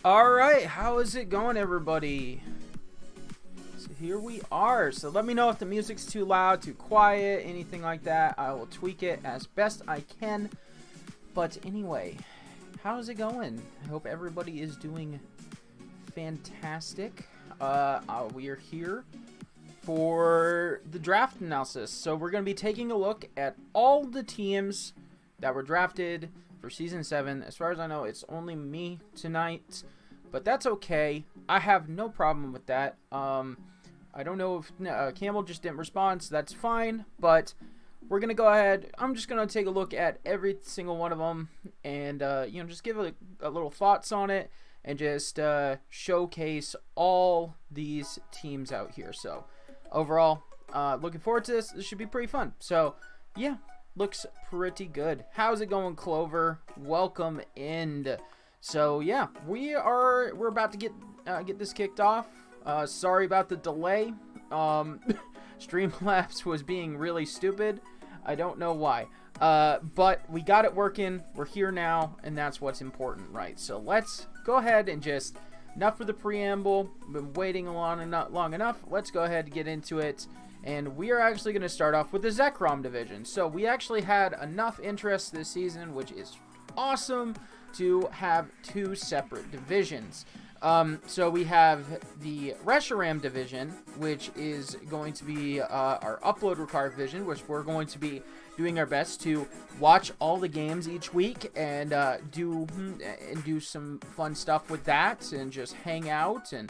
Alright, how is it going, everybody? So here we are. So let me know if the music's too loud, too quiet, anything like that. I will tweak it as best I can. But anyway, how's it going? I hope everybody is doing fantastic. We are here for the draft analysis. So we're going to be taking a look at all the teams that were drafted for Season 7. As far as I know, it's only me tonight, but that's okay. I have no problem with that. I don't know if Camel just didn't respond, so that's fine, but we're going to go ahead. I'm just going to take a look at every single one of them and, just give a little thoughts on it and just showcase all these teams out here. So overall, looking forward to this. This should be pretty fun. So, yeah. Looks pretty good. How's it going, Clover? Welcome in. So yeah, we're about to get this kicked off. Sorry about the delay. Streamlabs was being really stupid. I don't know why. But we got it working. We're here now, and that's what's important, right? So let's go ahead and just enough for the preamble. Been waiting long enough. Let's go ahead and get into it. And we are actually going to start off with the Zrom Division. So we actually had enough interest this season, which is awesome, to have two separate divisions. So we have the Reshiram Division, which is going to be our upload required division, which we're going to be doing our best to watch all the games each week and do some fun stuff with that and just hang out and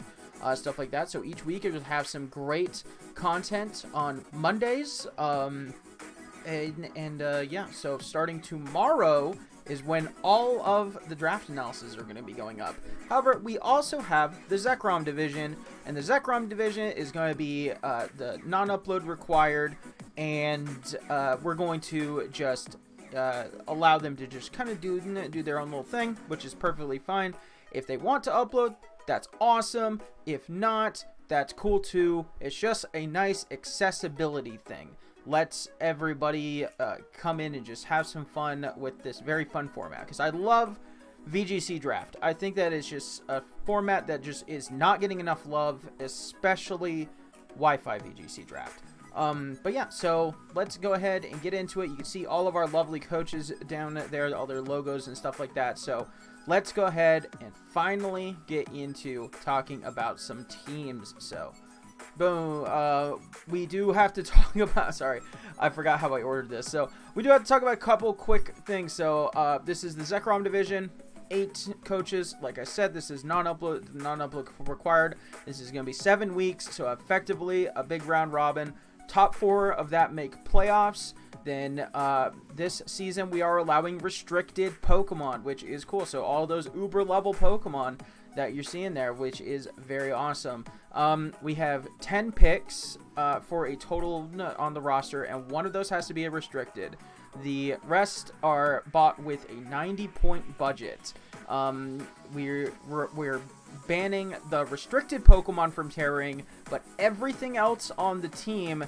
stuff like that. So each week I will have some great content on Mondays. Yeah, so starting tomorrow is when all of the draft analysis are going to be going up. However, we also have the Zrom Division, and the Zrom Division is going to be the non-upload required, and we're going to just allow them to just kind of do their own little thing, which is perfectly fine. If they want to upload, that's awesome. If not, that's cool too. It's just a nice accessibility thing. Let's everybody come in and just have some fun with this very fun format, because I love VGC Draft. I think that is just a format that just is not getting enough love, especially Wi-Fi VGC Draft. But yeah, so let's go ahead and get into it. You can see all of our lovely coaches down there, all their logos and stuff like that. So let's go ahead and finally get into talking about some teams. So, boom. We do have to talk about... Sorry, I forgot how I ordered this. So, we do have to talk about a couple quick things. So, this is the Zrom Division. 8 coaches. Like I said, this is non-upload required. This is going to be 7 weeks. So, effectively, a big round robin. Top 4 of that make playoffs. Then this season we are allowing restricted Pokemon, which is cool. So all those Uber level Pokemon that you're seeing there, which is very awesome. We have 10 picks for a total on the roster, and one of those has to be a restricted. The rest are bought with a 90-point budget. We're banning the restricted Pokemon from terraing, but everything else on the team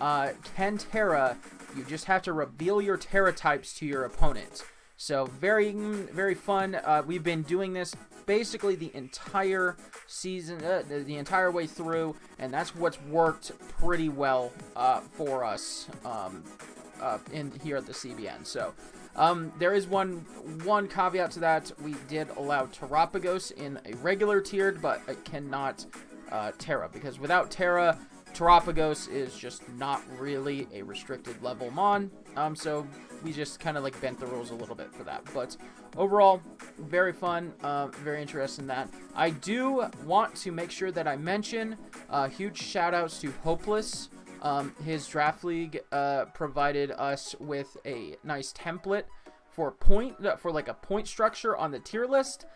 can Terra. You just have to reveal your Terra types to your opponent. So very, very fun. We've been doing this basically the entire season, the entire way through, and that's what's worked pretty well for us in here at the CBN. So there is one caveat to that. We did allow Terrapagos in a regular tiered, but it cannot Terra, because without Terra, Terrapagos is just not really a restricted level mon. So we just kind of like bent the rules a little bit for that. But overall, very fun, very interested in that. I do want to make sure that I mention huge shout outs to Wles. His draft league provided us with a nice template for like a point structure on the tier list.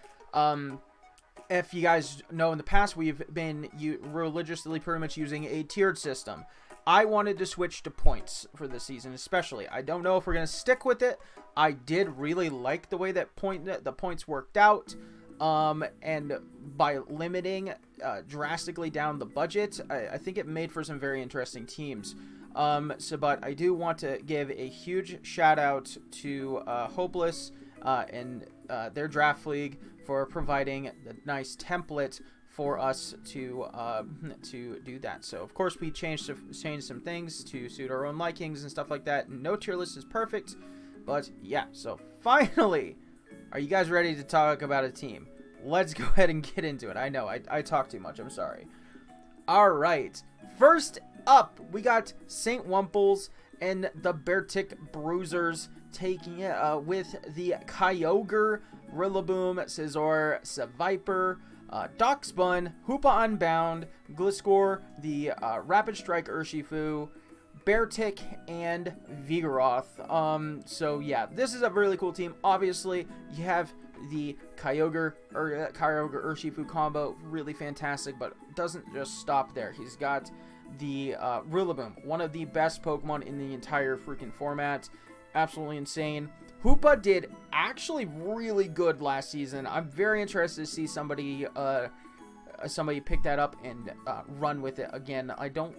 If you guys know, in the past we've been religiously pretty much using a tiered system. I wanted to switch to points for this season, especially. I don't know if we're going to stick with it. I did really like the way that the points worked out. And by limiting drastically down the budget, I think it made for some very interesting teams. But I do want to give a huge shout out to Wles and their draft league for providing the nice template for us to do that. So of course we changed some things to suit our own likings and stuff like that. No tier list is perfect, but yeah. So finally, are you guys ready to talk about a team? Let's go ahead and get into it. I know I talk too much. I'm sorry. All right. First up, we got St. Wumples and the Beartic Bruisers taking it with the Kyogre, Rillaboom, Scizor, Seviper, Darkspun, Hoopa Unbound, Gliscor, the Rapid Strike Urshifu, Beartic, and Vigoroth. So yeah, this is a really cool team. Obviously, you have the Kyogre Urshifu combo, really fantastic, but doesn't just stop there. He's got the Rillaboom, one of the best Pokemon in the entire freaking format. Absolutely insane. Hoopa did actually really good last season. I'm very interested to see somebody pick that up and run with it again. I don't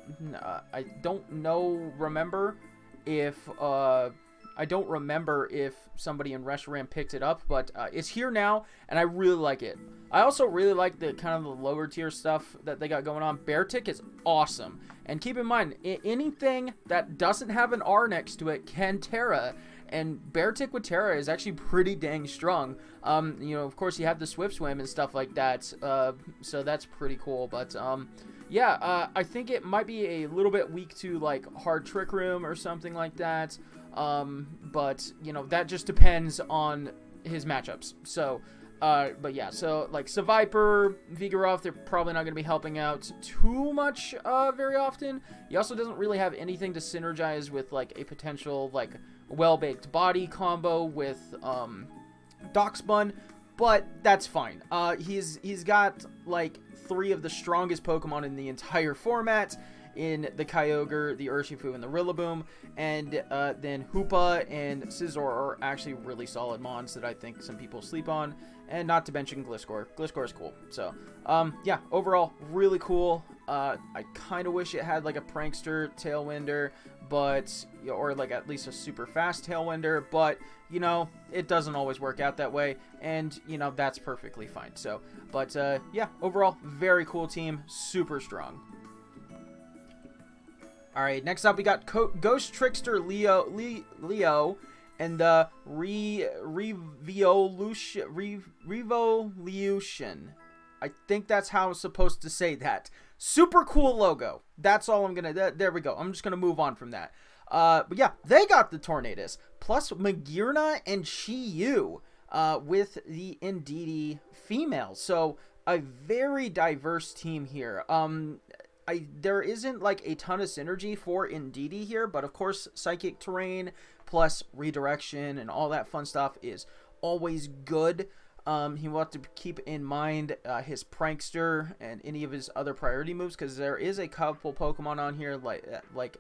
remember if somebody in Reshiram picked it up, but it's here now, and I really like it. I also really like the kind of the lower tier stuff that they got going on. Beartic is awesome, and keep in mind, anything that doesn't have an R next to it can Terra, and Beartic with Terra is actually pretty dang strong. You know, of course, you have the Swift Swim and stuff like that, so that's pretty cool, but yeah, I think it might be a little bit weak to like Hard Trick Room or something like that. But you know, that just depends on his matchups. So, but yeah, so like Seviper, Vigoroth, they're probably not going to be helping out too much, very often. He also doesn't really have anything to synergize with like a potential like well-baked body combo with, Darkspun, but that's fine. He's got like 3 of the strongest Pokemon in the entire format, in the Kyogre, the Urshifu, and the Rillaboom, and then Hoopa and Scizor are actually really solid mons that I think some people sleep on, and not to mention Gliscor. Gliscor is cool. So, yeah, overall, really cool. I kind of wish it had like a Prankster Tailwinder, but, or like at least a super fast Tailwinder, but, you know, it doesn't always work out that way, and, you know, that's perfectly fine. So, but, yeah, overall, very cool team, super strong. Alright, next up we got Ghost Trickster Leo and the Revolution. I think that's how I'm supposed to say that. Super cool logo. That's all I'm gonna... There we go. I'm just gonna move on from that. But yeah, they got the Tornadus. Plus Magearna and Chi-Yu with the Indeedee female. So, a very diverse team here. There isn't like a ton of synergy for Indeedee here, but of course Psychic Terrain plus Redirection and all that fun stuff is always good. He will have to keep in mind his Prankster and any of his other priority moves, because there is a couple Pokemon on here like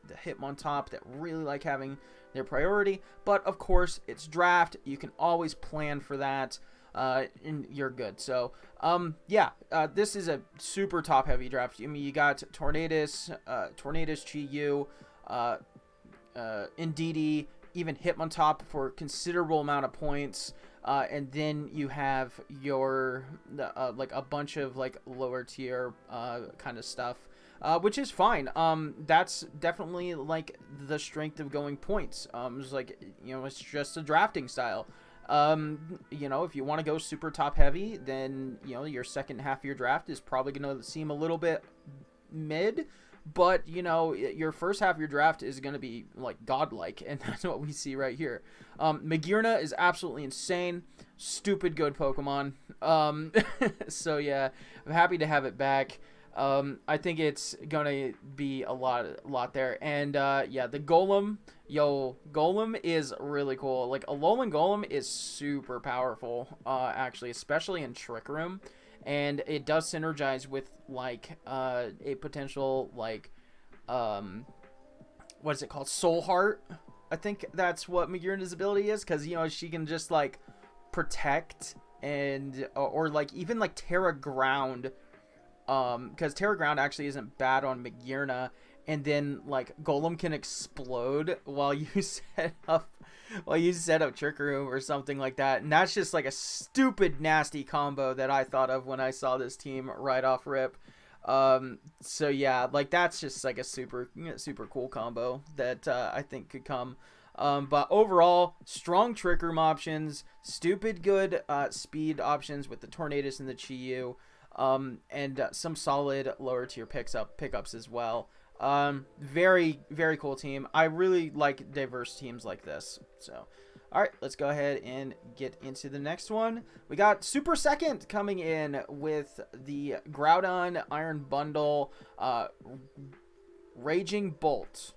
the Hitmontop that really like having their priority, but of course it's draft. You can always plan for that. And you're good. So, yeah, this is a super top heavy draft. I mean, you got Tornadus, Chi-Yu, Indeedee, even Hitmontop for a considerable amount of points. And then you have your, like a bunch of like lower tier, kind of stuff. Which is fine. That's definitely like the strength of going points. It's like, you know, it's just a drafting style. You know, if you want to go super top heavy, then, you know, your second half of your draft is probably going to seem a little bit mid, but, you know, your first half of your draft is going to be like godlike, and that's what we see right here. Magearna is absolutely insane, stupid good Pokemon. So yeah, I'm happy to have it back. I think it's gonna be a lot there, and yeah, the Golem, Golem is really cool. Like, Alolan Golem is super powerful, actually, especially in Trick Room, and it does synergize with like a potential like what is it called, Soul Heart. I think that's what Magearna's ability is, because, you know, she can just like protect and or like even like Terra Ground. Because Terra Ground actually isn't bad on Magearna, and then like Golem can explode while you set up Trick Room or something like that. And that's just like a stupid nasty combo that I thought of when I saw this team right off rip. So yeah, like that's just like a super cool combo that I think could come. But overall, strong Trick Room options, stupid good speed options with the Tornadus and the Chi-Yu, and some solid lower tier pickups as well. Very, very cool team. I really like diverse teams like this. So, all right, let's go ahead and get into the next one. We got Super Second coming in with the Groudon Iron Bundle, Raging Bolt.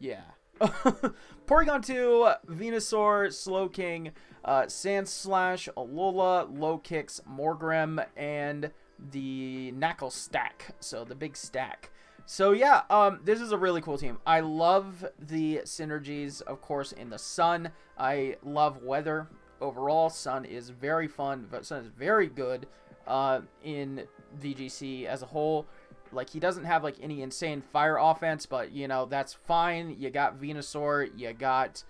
Yeah. Porygon 2, Venusaur, Slowking, Sandslash, Alola, Low Kicks, Morgrem, and the Knuckle Stack. So the big stack. So yeah, this is a really cool team. I love the synergies, of course, in the Sun. I love weather overall. Sun is very fun, but Sun is very good in VGC as a whole. Like, he doesn't have like any insane fire offense, but you know, that's fine. You got Venusaur, you got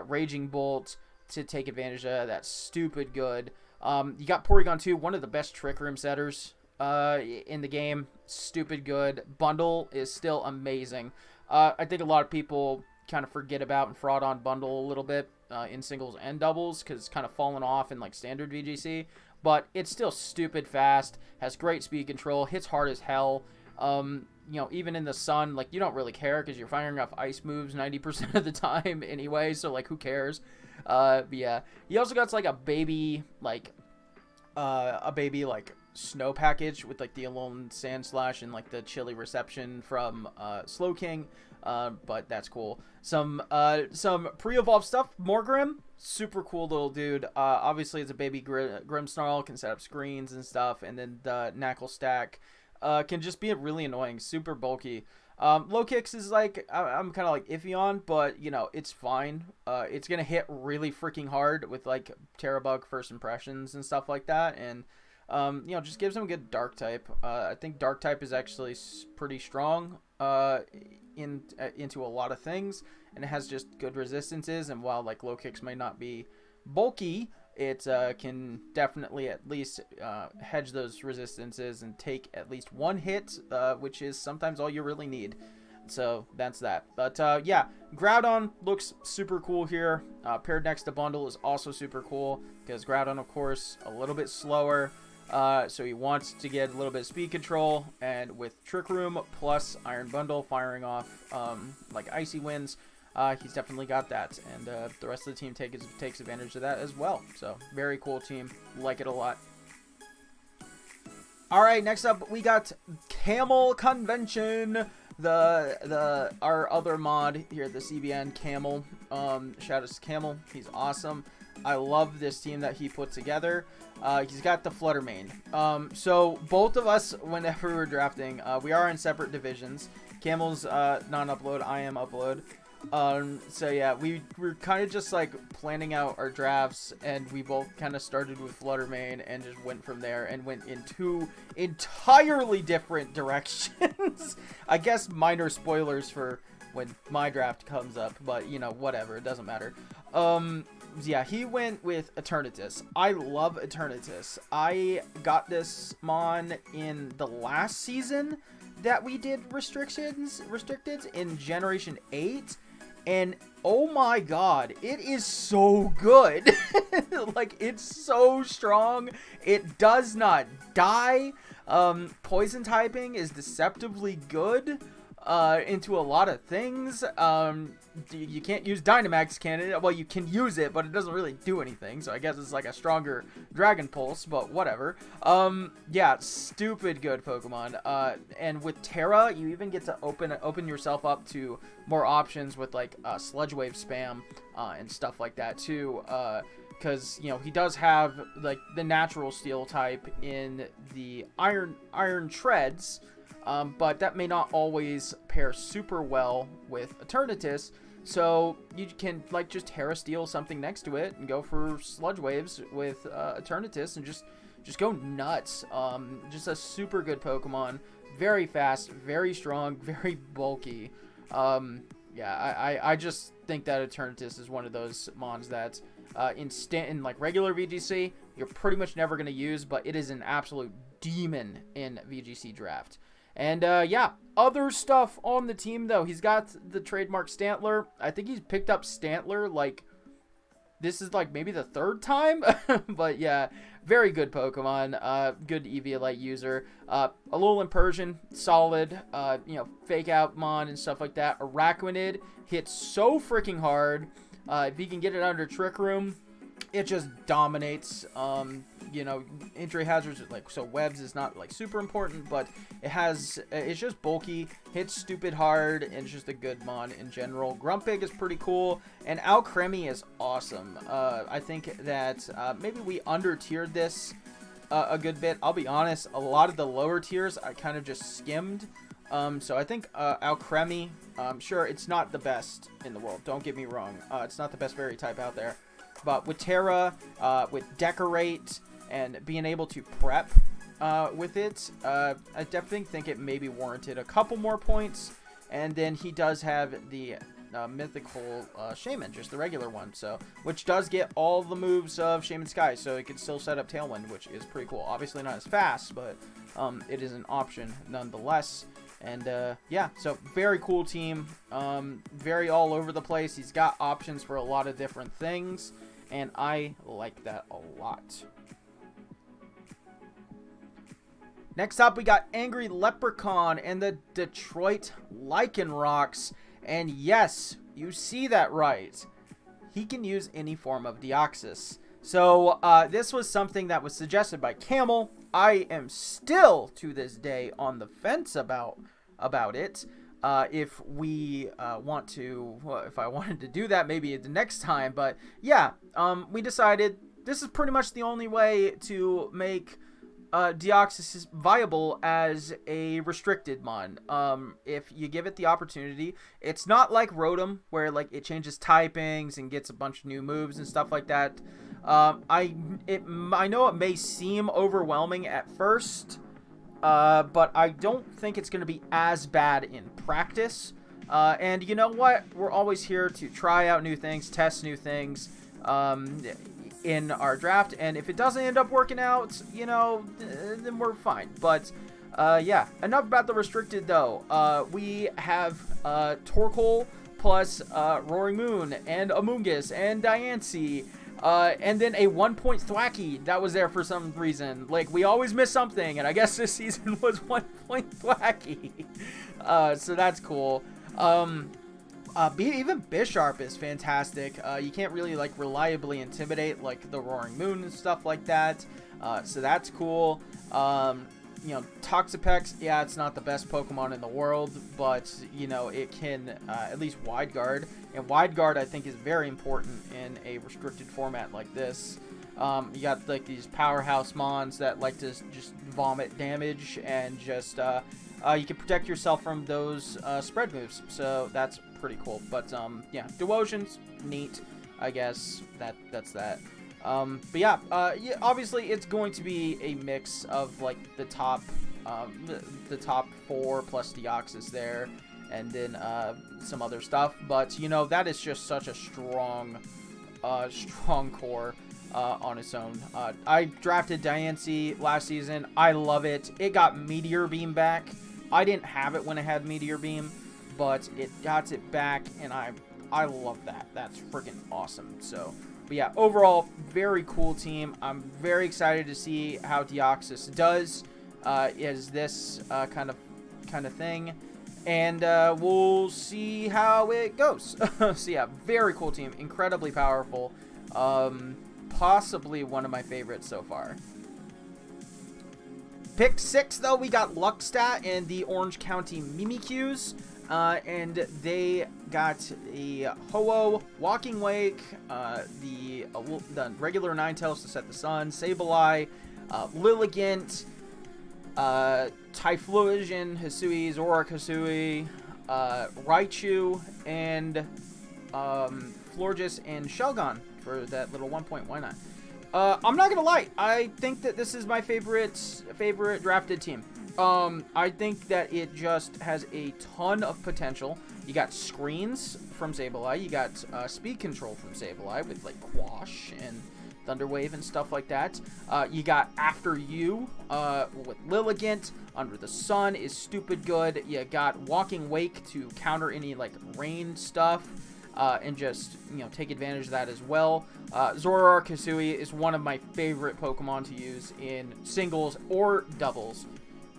Raging Bolt to take advantage of that stupid good. You got Porygon 2, one of the best Trick Room setters in the game. Stupid good. Bundle is still amazing. I think a lot of people kind of forget about and fraud on Bundle a little bit in singles and doubles because it's kind of fallen off in like standard VGC, but it's still stupid fast, has great speed control, hits hard as hell. You know, even in the Sun, like, you don't really care because you're firing off ice moves 90% of the time anyway, so like, who cares? But yeah, he also got like a baby snow package with like the Alolan Sandslash and like the chilly reception from Slowking, but that's cool. Some pre-evolved stuff. Morgrem, super cool little dude. Obviously it's a baby Grimmsnarl, can set up screens and stuff, and then the Knuckle Stack can just be really annoying, super bulky. Low Kicks is like, I'm kind of like iffy on, but you know, it's fine. It's gonna hit really freaking hard with like Terabug first impressions and stuff like that, and you know, just gives him a good Dark type. I think Dark type is actually pretty strong into a lot of things, and it has just good resistances. And while like Low Kicks may not be bulky, it can definitely at least hedge those resistances and take at least one hit, which is sometimes all you really need. So that's that. But yeah, Groudon looks super cool here. Paired next to Bundle is also super cool because Groudon, of course, a little bit slower. So he wants to get a little bit of speed control, and with Trick Room plus Iron Bundle firing off like Icy Winds, he's definitely got that, and the rest of the team takes advantage of that as well. So very cool team, like it a lot. All right, next up we got Camel Convention, our other mod here, the CBN Camel. Shout out to Camel, he's awesome. I love this team that he put together. He's got the Flutter Mane. So both of us, whenever we're drafting, we are in separate divisions. Camel's non-upload, I am upload. So yeah, we were kind of just like planning out our drafts, and we both kind of started with Flutter Mane and just went from there and went in two entirely different directions. I guess minor spoilers for when my draft comes up, but you know, whatever, it doesn't matter. Yeah, he went with Eternatus. I love Eternatus. I got this mon in the last season that we did restricted in Generation 8, and oh my god, it is so good. Like, it's so strong. It does not die. Poison typing is deceptively good into a lot of things. You can't use Dynamax Cannon. Well, you can use it, but it doesn't really do anything, so I guess it's like a stronger Dragon Pulse, but whatever. Yeah, stupid good Pokemon. And with Terra, you even get to open yourself up to more options with like Sludge Wave spam and stuff like that too. Because, you know, he does have like the natural Steel type in the Iron Treads, but that may not always pair super well with Eternatus. So you can like just Terra Steel something next to it and go for Sludge Waves with Eternatus and just go nuts. Just a super good Pokemon. very fast, very strong, very bulky. Yeah, I just think that Eternatus is one of those mons that in like regular VGC, you're pretty much never going to use, but it is an absolute demon in VGC draft. And yeah, other stuff on the team though. He's got the trademark Stantler. I think he's picked up Stantler like this is like maybe the 3rd time. But yeah, very good Pokemon. Good Eviolite user. Alolan Persian, solid. You know, fake out mon and stuff like that. Araquanid hits so freaking hard. If he can get it under Trick Room, it just dominates. You know, injury hazards, like, so webs is not like super important, but it's just bulky, hits stupid hard, and it's just a good mon in general. Grumpig is pretty cool, and Alcremie is awesome. I think that maybe we under-tiered this a good bit. I'll be honest, a lot of the lower tiers I kind of just skimmed. So I think Alcremie, sure, it's not the best in the world, don't get me wrong. It's not the best fairy type out there. But with Terra, with Decorate, and being able to prep with it, I definitely think it maybe warranted a couple more points. And then he does have the mythical Shaman, just the regular one, so which does get all the moves of Shaman Sky, so it can still set up Tailwind, which is pretty cool. Obviously not as fast, but it is an option nonetheless. And yeah, so very cool team, very all over the place. He's got options for a lot of different things, and I like that a lot. Next up, we got Angry Leprechaun and the Detroit Lycanrocs. And yes, you see that right. He can use any form of Deoxys. So this was something that was suggested by Camel. I am still, to this day, on the fence about it. If we want to, well, if I wanted to do that, maybe the next time. But yeah, we decided this is pretty much the only way to make Deoxys is viable as a restricted mon. If you give it the opportunity, it's not like Rotom where like it changes typings and gets a bunch of new moves and stuff like that. I know it may seem overwhelming at first, but I don't think it's going to be as bad in practice. And you know what? We're always here to try out new things, test new things. In our draft, and if it doesn't end up working out, you know, then we're fine. But yeah, enough about the restricted though. We have Torkoal plus Roaring Moon and Amoonguss and Diancie, and then a 1-point Thwackey that was there for some reason. Like, we always miss something, and I guess this season was 1-point Thwackey. So that's cool. Even Bisharp is fantastic. You can't really like reliably intimidate like the Roaring Moon and stuff like that. So that's cool. You know, Toxapex, yeah, it's not the best Pokemon in the world, but you know, it can at least wide guard. And wide guard I think is very important in a restricted format like this. You got like these powerhouse mons that like to just vomit damage, and just you can protect yourself from those spread moves. So that's pretty cool. But yeah, Duosion's neat, I guess. That's that. But yeah, obviously it's going to be a mix of like the top 4 plus Deoxys there, and then some other stuff. But you know, that is just such a strong core on its own. I drafted Diancie last season. I love it. It got Meteor Beam back. I didn't have it when I had Meteor Beam, but it got it back, and I love that. That's freaking awesome. So, but yeah, overall, very cool team. I'm very excited to see how Deoxys does as this kind of thing, and we'll see how it goes. So yeah, very cool team, incredibly powerful. Possibly one of my favorites so far. Pick 6, though, we got Luckstat and the Orange County Mimikyus. And they got a Ho-Oh, Walking Wake, the regular Ninetales to set the sun, Sableye, Lilligant, Typhlosion, Hisui, Zoroark Hisui, Raichu, and Florges and Shelgon for that little 1-point. Why not? I'm not gonna lie, I think that this is my favorite drafted team. I think that it just has a ton of potential. You got screens from Sableye. You got speed control from Sableye with like Quash and Thunder Wave and stuff like that. You got After You with Lilligant. Under the Sun is stupid good. You got Walking Wake to counter any like rain stuff. And just, you know, take advantage of that as well. Zoroark Hisui is one of my favorite Pokemon to use in singles or doubles.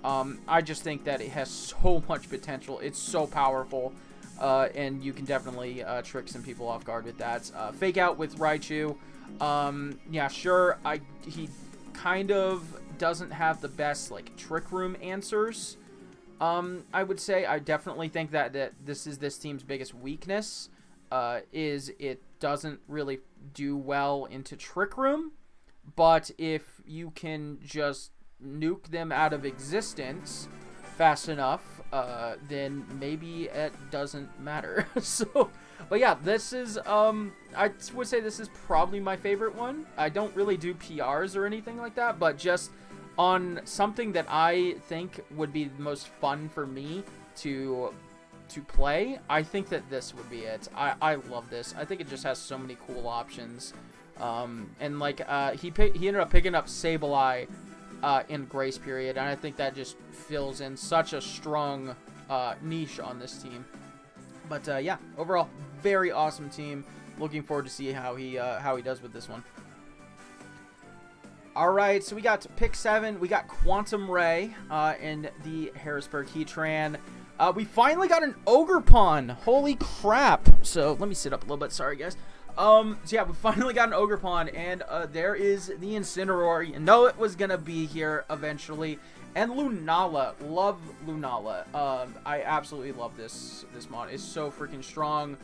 I just think that it has so much potential. It's so powerful. And you can definitely trick some people off guard with that. Fake Out with Raichu. Yeah, sure. He kind of doesn't have the best, like, Trick Room answers. I would say I definitely think that this is this team's biggest weakness. Is it doesn't really do well into Trick Room, but if you can just nuke them out of existence fast enough, then maybe it doesn't matter. So, but yeah, this is, I would say this is probably my favorite one. I don't really do PRs or anything like that, but just on something that I think would be the most fun for me to play, I think that this would be it. I love this. I think it just has so many cool options. And like he ended up picking up Sableye in Grace Period, and I think that just fills in such a strong niche on this team. But yeah, overall, very awesome team. Looking forward to see how he does with this one. All right, so we got pick 7. We got Quantum Ray in the Harrisburg Heatran. We finally got an Ogerpon. Holy crap. So let me sit up a little bit. Sorry, guys. So yeah, we finally got an Ogerpon, and there is the Incineroar. You know it was going to be here eventually. And Lunala. Love Lunala. I absolutely love this mod. It's so freaking strong.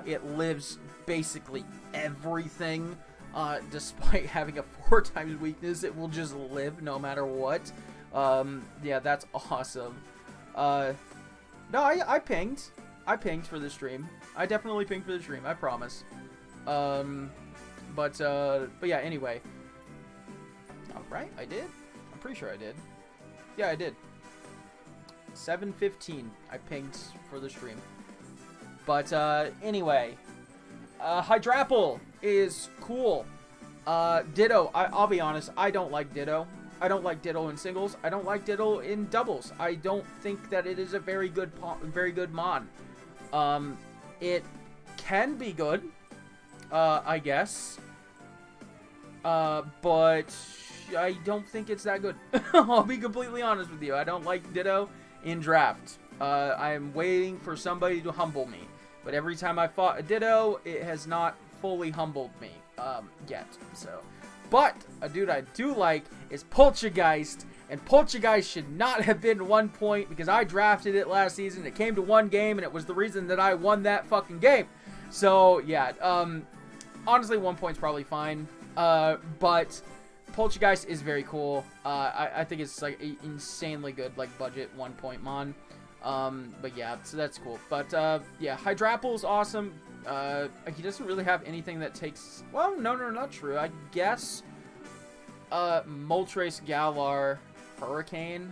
It lives basically everything. Despite having a 4 times weakness, it will just live no matter what. Yeah, that's awesome. No, I pinged. I pinged for the stream. I definitely pinged for the stream. I promise. But yeah, anyway. Alright, I did? I'm pretty sure I did. Yeah, I did. 7:15. I pinged for the stream. But, anyway. Hydrapple is cool. Ditto. I'll be honest. I don't like Ditto. I don't like Ditto in singles. I don't like Ditto in doubles. I don't think that it is a very good mod. It can be good, I guess. But I don't think it's that good. I'll be completely honest with you. I don't like Ditto in draft. I am waiting for somebody to humble me. But every time I fought a Ditto, it has not fully humbled me yet. So, but a dude I do like is Poltergeist, and Poltergeist should not have been 1 point because I drafted it last season. It came to 1 game, and it was the reason that I won that fucking game. So yeah, honestly, 1 point's probably fine. But Poltergeist is very cool. I think it's like an insanely good like budget 1 point mon. But yeah, so that's cool. But yeah, Hydrapple is awesome. He doesn't really have anything that takes... Well, no, not true. I guess Moltres, Galar, Hurricane,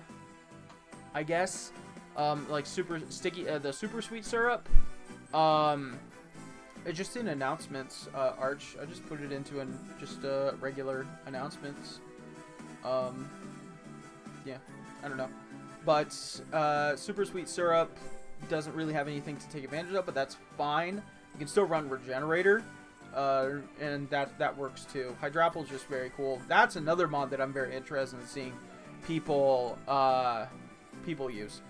I guess. Like super sticky, the super sweet syrup. It's just in announcements, Arch. I just put it into just regular announcements. Yeah, I don't know. But super sweet syrup doesn't really have anything to take advantage of, but that's fine. You can still run Regenerator, and that works too. Hydrapple is just very cool. That's another mod that I'm very interested in seeing people use.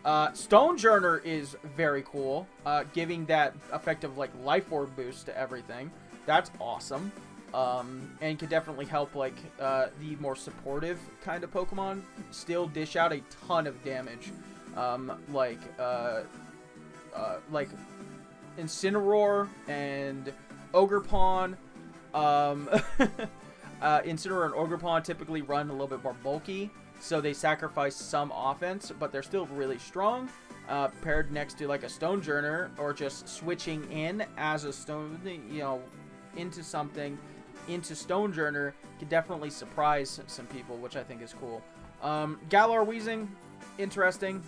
Stonejourner is very cool, giving that effective like life orb boost to everything. That's awesome. And can definitely help like the more supportive kind of Pokemon still dish out a ton of damage. Like Incineroar and Ogerpon. Incineroar and Ogerpon typically run a little bit more bulky, so they sacrifice some offense, but they're still really strong. Paired next to like a Stonejourner, or just switching in as a stone, into something, into Stonejourner, can definitely surprise some people, which I think is cool. Galar Weezing, interesting.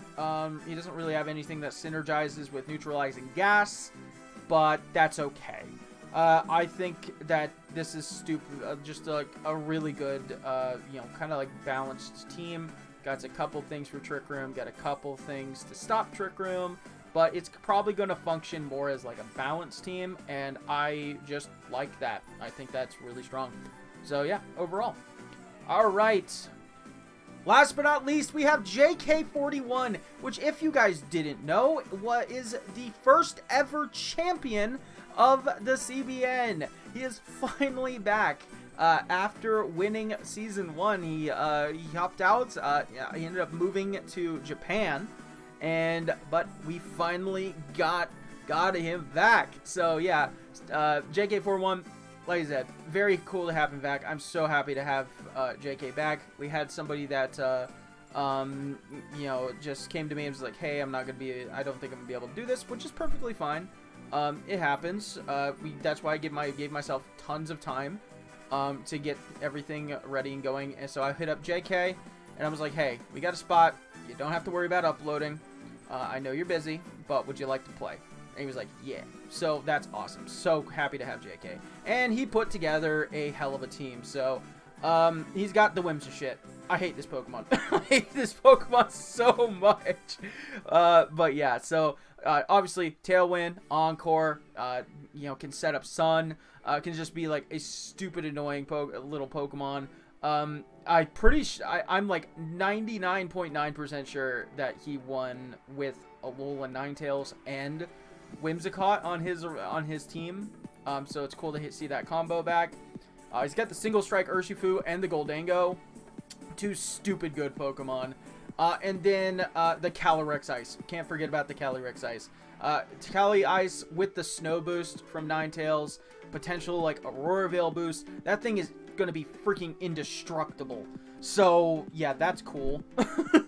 He doesn't really have anything that synergizes with neutralizing gas, but that's okay. I think that this is just like a really good, you know, kind of like balanced team. Got a couple things for Trick Room, got a couple things to stop Trick Room, but it's probably going to function more as like a balanced team, and I just like that. I think that's really strong. So yeah, overall. All right. Last but not least, we have JK41, which, if you guys didn't know, is the first ever champion of the CBN. He is finally back. After winning Season 1, he hopped out. He ended up moving to Japan, but we finally got him back. So yeah, JK41, like I said, very cool to have him back. I'm so happy to have JK back. We had somebody that you know, just came to me and was like, hey, I don't think I'm gonna be able to do this, which is perfectly fine. It happens. That's why I gave myself tons of time to get everything ready and going. And so I hit up JK and I was like, hey, we got a spot. You don't have to worry about uploading. I know you're busy, but would you like to play? And he was like, yeah. So that's awesome. So happy to have JK. And he put together a hell of a team. So he's got the Whimsy shit. I hate this Pokemon. I hate this Pokemon so much. But yeah, so obviously Tailwind, Encore, you know, can set up Sun. Can just be like a stupid annoying little Pokemon. I'm like 99.9% sure that he won with Alola Ninetales and Whimsicott on his team. So it's cool to see that combo back. He's got the Single Strike Urshifu and the Goldango. Two stupid good Pokemon. And then the Calyrex Ice. Can't forget about the Calyrex Ice. Cali Ice with the Snow Boost from Ninetales. Potential like Aurora Veil boost. That thing is going to be freaking indestructible. So yeah, that's cool.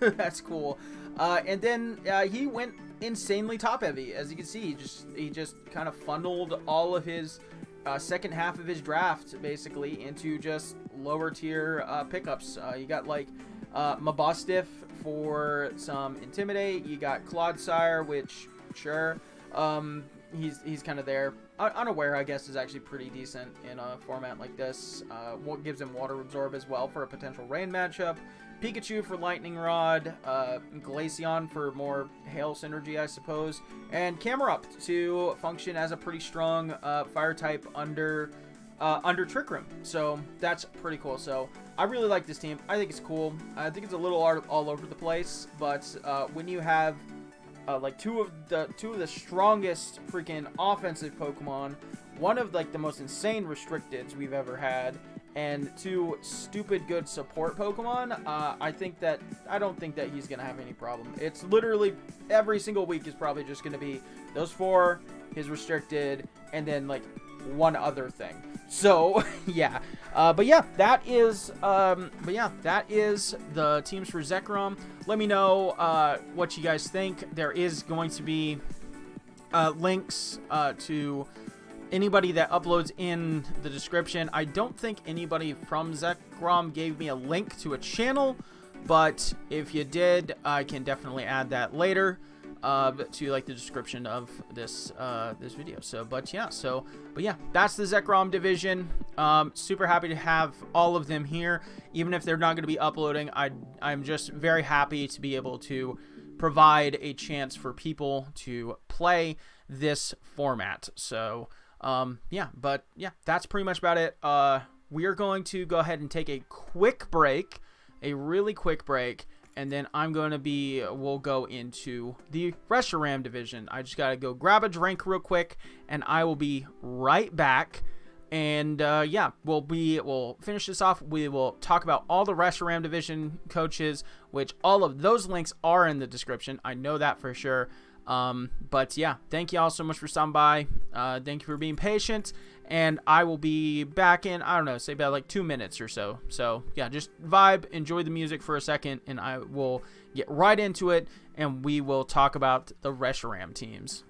That's cool. And then he went insanely top heavy. As you can see, he just kind of funneled all of his second half of his draft basically into just lower tier pickups. You got like Mabostiff for some Intimidate. You got Clodsire, which sure, he's kind of there. Unaware, I guess, is actually pretty decent in a format like this. What gives him Water Absorb as well for a potential rain matchup. Pikachu for Lightning Rod. Glaceon for more Hail synergy, I suppose. And Camerupt to function as a pretty strong fire type under Trick Room. So that's pretty cool. So I really like this team. I think it's cool. I think it's a little all over the place, but when you have like two of the strongest freaking offensive Pokemon, one of like the most insane restricteds we've ever had, and two stupid good support Pokemon, I don't think that he's gonna have any problem. It's literally every single week is probably just gonna be those four, his restricted, and then like one other thing. So yeah, but yeah, that is the teams for Zekrom. Let me know what you guys think. There is going to be links to anybody that uploads in the description. I don't think anybody from Zekrom gave me a link to a channel, but if you did, I can definitely add that later to like the description of this this video. But yeah, that's the Zrom Division. Super happy to have all of them here, even if they're not going to be uploading. I'm just very happy to be able to provide a chance for people to play this format. So yeah, that's pretty much about it. We are going to go ahead and take a quick break, a really quick break, and then we'll go into the Reshiram division. I just gotta go grab a drink real quick, and I will be right back. And yeah, we'll finish this off. We will talk about all the Reshiram division coaches, which all of those links are in the description. I know that for sure. But yeah, thank you all so much for stopping by. Thank you for being patient, and I will be back in, I don't know, say about like 2 minutes or so. So yeah, just vibe, enjoy the music for a second, and I will get right into it, and we will talk about the Reshiram teams.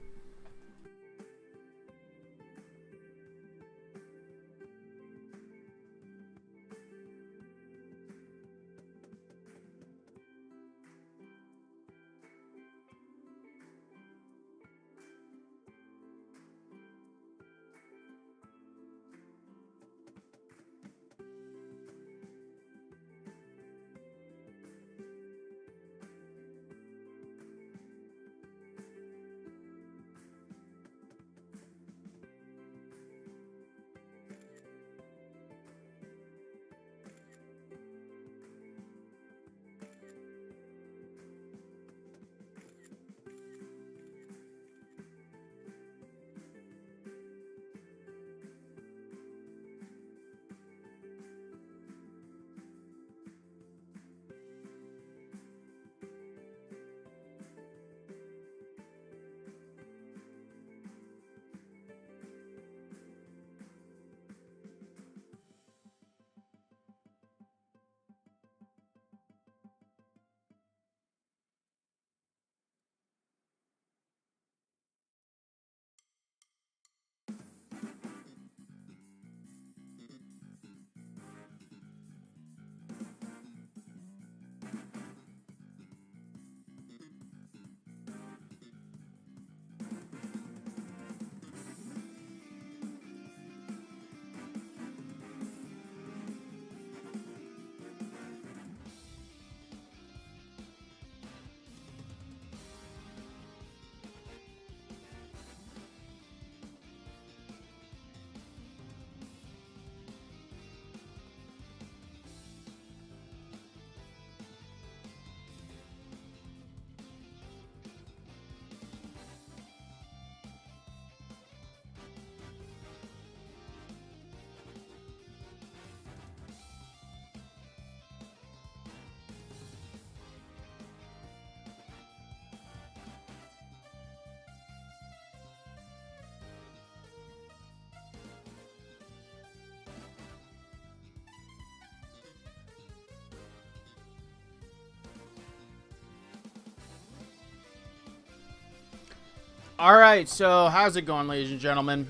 All right, so how's it going, ladies and gentlemen?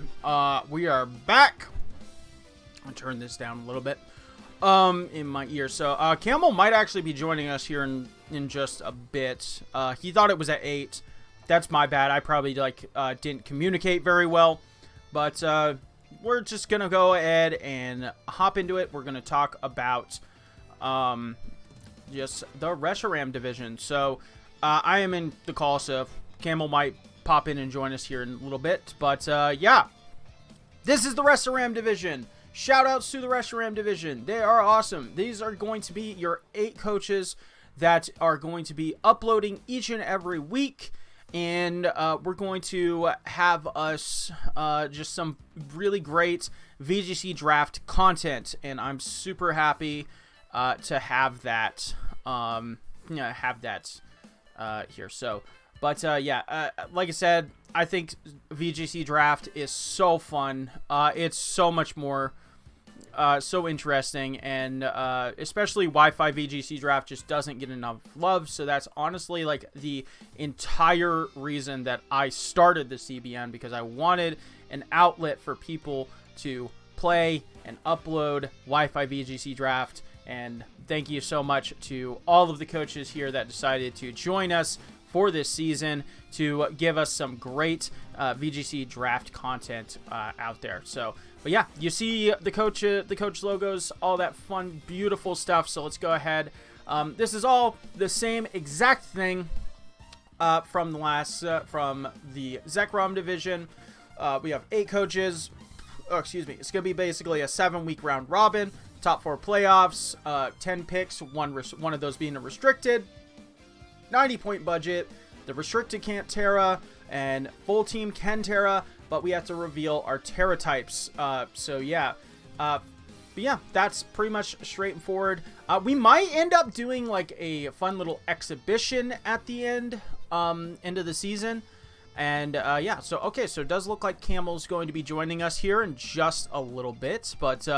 We are back. I'll turn this down a little bit in my ear. So Camel might actually be joining us here in just a bit. He thought it was at 8. That's my bad. I probably didn't communicate very well, but we're just gonna go ahead and hop into it. We're gonna talk about just the Reshiram division. So I am in the call, so Camel might pop in and join us here in a little bit. But yeah, this is the Reshiram division. Shout outs to the Reshiram division. They are awesome. These are going to be your 8 coaches that are going to be uploading each and every week. And we're going to have us just some really great VGC draft content. And I'm super happy to have that, here. So, but yeah, like I said, I think VGC draft is so fun. It's so much more so interesting, and especially Wi-Fi VGC draft just doesn't get enough love. So that's honestly like the entire reason that I started the CBN, because I wanted an outlet for people to play and upload Wi-Fi VGC draft. And thank you so much to all of the coaches here that decided to join us for this season to give us some great VGC draft content out there. So, but yeah, you see the coach logos, all that fun, beautiful stuff. So let's go ahead. This is all the same exact thing from the Zrom Division. We have 8 coaches. Oh, excuse me. It's gonna be basically a 7-week round robin. Top 4 playoffs, 10 picks, one of those being a restricted, 90-point budget. The restricted can't Terra, and full team can Terra, but we have to reveal our Terra types. So yeah, but yeah, that's pretty much straightforward. We might end up doing like a fun little exhibition at the end of the season. And yeah, so okay, so it does look like Camel's going to be joining us here in just a little bit, but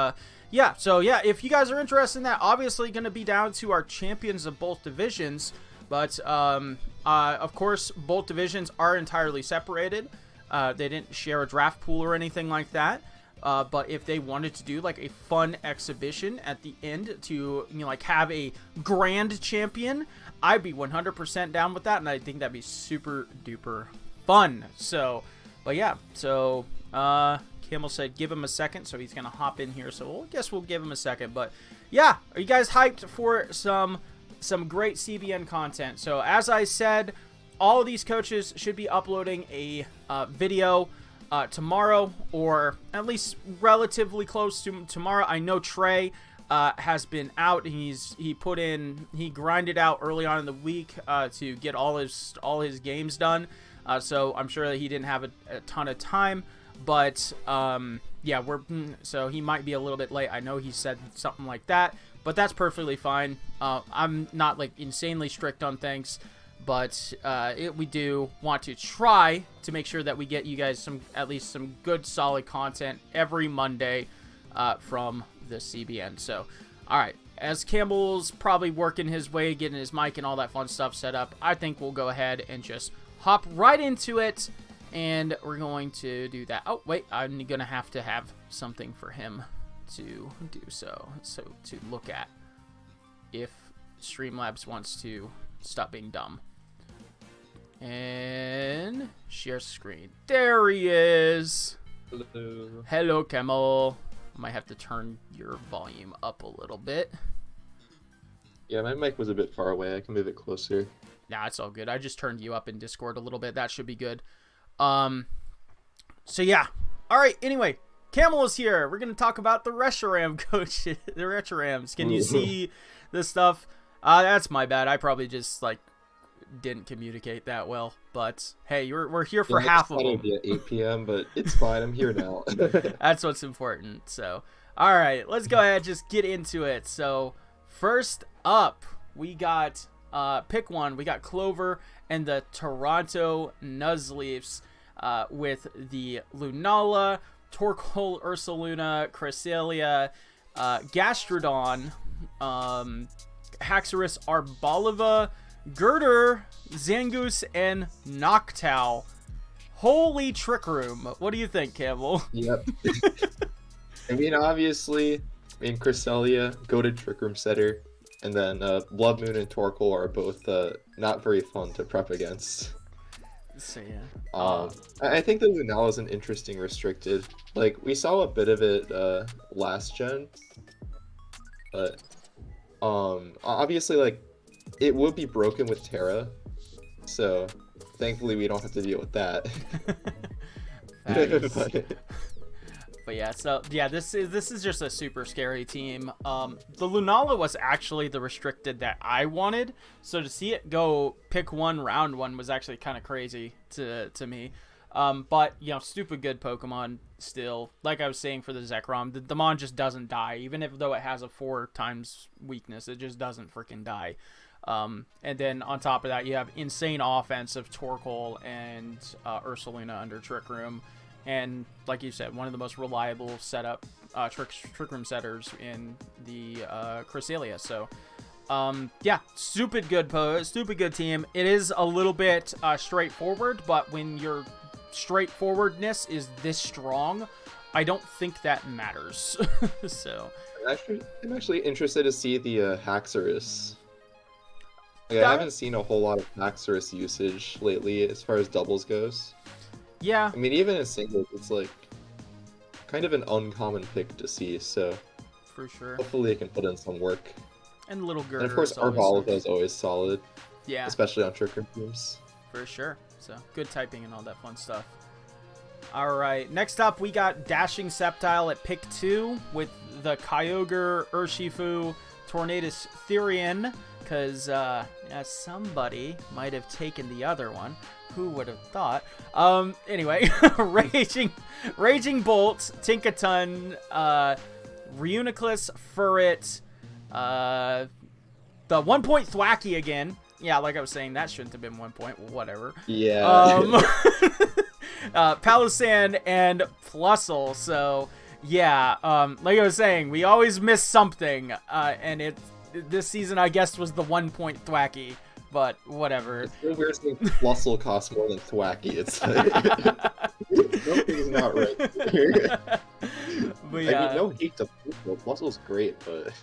yeah, so yeah, if you guys are interested in that, obviously going to be down to our champions of both divisions, but of course, both divisions are entirely separated. They didn't share a draft pool or anything like that. But if they wanted to do like a fun exhibition at the end to, like have a grand champion, I'd be 100% down with that, and I think that'd be super duper fun. So, but yeah, so Camel said give him a second, so he's gonna hop in here. So I guess we'll give him a second. But yeah, are you guys hyped for some great CBN content? So as I said, all of these coaches should be uploading a video tomorrow, or at least relatively close to tomorrow. I know Trey has been out. He grinded out early on in the week to get all his games done. So I'm sure that he didn't have a ton of time, but yeah, so he might be a little bit late. I know he said something like that, but that's perfectly fine. I'm not like insanely strict on things, but we do want to try to make sure that we get you guys at least some good solid content every Monday from the CBN. So, all right, as Campbell's probably working his way, getting his mic and all that fun stuff set up, I think we'll go ahead and just hop right into it, and we're going to do that. Oh, wait, I'm going to have something for him to do so to look at if Streamlabs wants to stop being dumb. And share screen. There he is. Hello. Hello, Camel. Might have to turn your volume up a little bit. Yeah, my mic was a bit far away. I can move it closer. Nah, it's all good. I just turned you up in Discord a little bit. That should be good. So yeah. All right. Anyway, Camel is here. We're gonna talk about the Reshiram coaches. The Reshirams. Can you see this stuff? That's my bad. I probably just didn't communicate that well. But hey, we're here for half of them. It'll be at 8 p.m., but it's fine. I'm here now. That's what's important. So, all right, let's go ahead and just get into it. So, first up, we got pick one. We got Clover and the Toronto Nuzleafs with the Lunala, Torkoal, Ursaluna, Castelia, Gastrodon, Haxorus, Arboliva, Girder, Zangoose, and Noctowl. Holy Trick Room. What do you think, Camel? Yep. I mean, obviously, Castelia, goated Trick Room setter, and then Blood Moon and Torkoal are both not very fun to prep against. So, yeah. I think the Lunala is an interesting restricted. Like, we saw a bit of it last gen, but obviously, like, it would be broken with Terra, so thankfully we don't have to deal with that. But yeah, so yeah, this is just a super scary team. The Lunala was actually the restricted that I wanted, so to see it go pick one round one was actually kind of crazy to me. But you know, stupid good Pokemon still. Like I was saying for the Zekrom, the Mon just doesn't die, even if though it has a 4 times weakness, it just doesn't freaking die. And then on top of that, you have insane offense of Torkoal and Ursaluna under Trick Room. And like you said, one of the most reliable setup trick room setters in the Castelia. So, yeah, stupid good team. It is a little bit straightforward, but when your straightforwardness is this strong, I don't think that matters. So, I'm actually interested to see the Haxorus. Like, I haven't seen a whole lot of Haxorus usage lately as far as doubles goes. Yeah. I mean, even in singles, it's like kind of an uncommon pick to see, so for sure. Hopefully it can put in some work. And little Girder. And of course, Arvalda is always solid. Yeah. Especially on Trick Room teams. For sure. So, good typing and all that fun stuff. Alright, next up we got Dashing Septile at pick 2 with the Kyogre, Urshifu, Tornadus Therian, because somebody might have taken the other one. Who would have thought? Anyway, Raging Bolt, Tinkaton, Reuniclus, Furret, the 1 point Thwackey again. Yeah, like I was saying, that shouldn't have been 1 point. Whatever. Yeah. Palossand and Plusle. So, yeah, like I was saying, we always miss something. And this season, I guess, was the 1 point Thwackey. But whatever. It's so weird saying Plusle costs more than Thwackey. It's like something's not right here. But yeah. I mean, no hate to Plusle. Plusle's great, but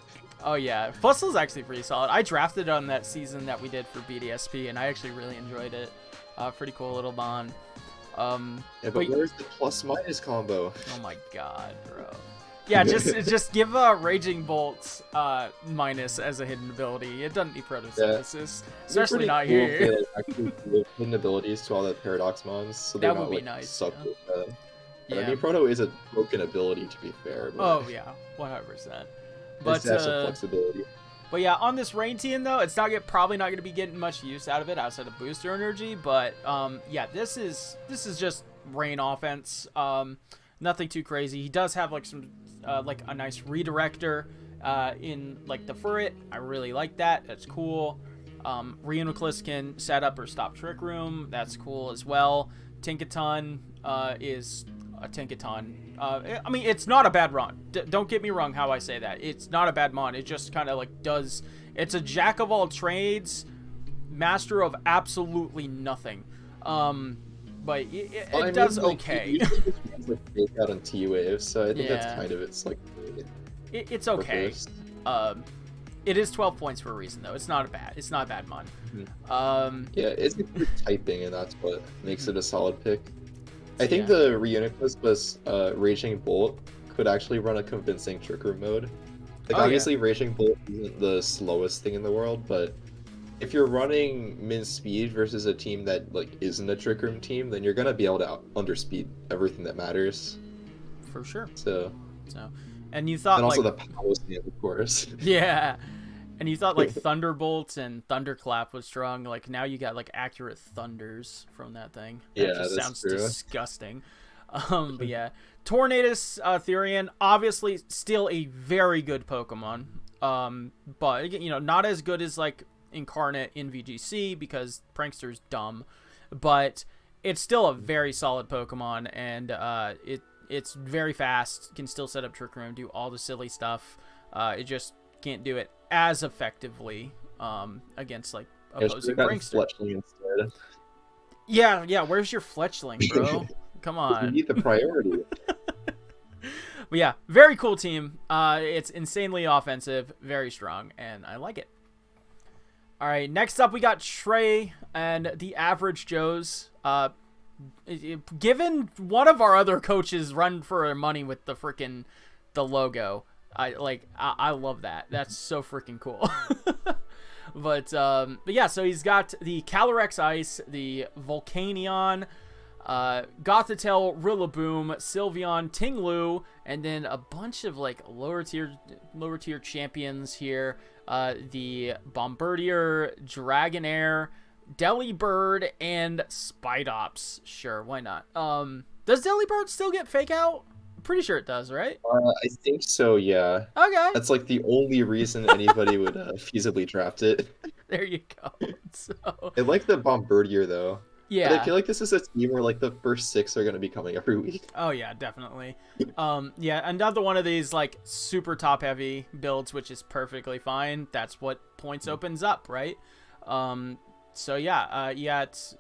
oh yeah, Plusle's actually pretty solid. I drafted it on that season that we did for BDSP, and I actually really enjoyed it. Pretty cool little Mon. Yeah, but where's the plus-minus combo? Oh my god, bro. Yeah, just give Raging Bolt minus as a hidden ability. It doesn't need photosynthesis, especially not cool here. Like, actually give hidden abilities to all the Paradox Mons, so they're That would not be like nice, stuck yeah. with that. Yeah. I mean, Proto is a broken ability, to be fair. But Oh yeah, 100%. But it has some flexibility. But yeah, on this Rain team though, it's probably not going to be getting much use out of it outside of booster energy. But yeah, this is just Rain offense. Nothing too crazy. He does have like some like a nice redirector in like the Furret. I really like that. That's cool. Reuniclus can set up or stop Trick Room. That's cool as well. Tinkaton is a Tinkaton. I mean, it's not a bad Mon. Don't get me wrong how I say that. It's not a bad Mon. It just kind of like does... It's a jack of all trades, master of absolutely nothing. But it does okay. It's like fake out on T-Wave, so I think that's kind of its like... It's okay. It is 12 points for a reason, though. It's not a bad Mon. Mm-hmm. Yeah, it's good typing, and that's what makes it a solid pick. I think the Reuniclus plus Raging Bolt could actually run a convincing Trick Room mode. Like, obviously, Raging Bolt isn't the slowest thing in the world, but if you're running min speed versus a team that like isn't a Trick Room team, then you're gonna be able to underspeed everything that matters. For sure. So, and you thought, and also like, the Palossand, of course. Yeah. And you thought like Thunderbolt and Thunderclap was strong. Like now you got like accurate thunders from that thing. That just sounds disgusting. But yeah, Tornadus Therian, obviously still a very good Pokemon. But you know, not as good as like Incarnate in VGC because Prankster's dumb. But it's still a very solid Pokemon, and it's very fast. Can still set up Trick Room, do all the silly stuff. It just can't do it as effectively against like opposing Prankster. Yeah. Where's your fletchling, bro? Come You on. need the priority. But yeah, very cool team. It's insanely offensive, very strong, and I like it. All right, next up we got Trey and the Average Joes. Given one of our other coaches run for their money with the logo, I love that. That's so freaking cool. But yeah, so he's got the Calyrex Ice, the Volcanion, Gothitelle, Rillaboom, Sylveon, Tinglu, and then a bunch of like lower tier champions here. The Bombardier, Dragonair, Delibird, and Spidops. Sure, why not? Does Delibird still get fake out? Pretty sure it does, right? I think so, yeah. Okay. That's like the only reason anybody would feasibly draft it. There you go. So, I like the Bombardier though. yeah. But I feel like this is a team where like the first 6 are gonna be coming every week. Oh yeah, definitely. Yeah, another one of these like super top heavy builds, which is perfectly fine. That's what points opens up, right? So yeah, it's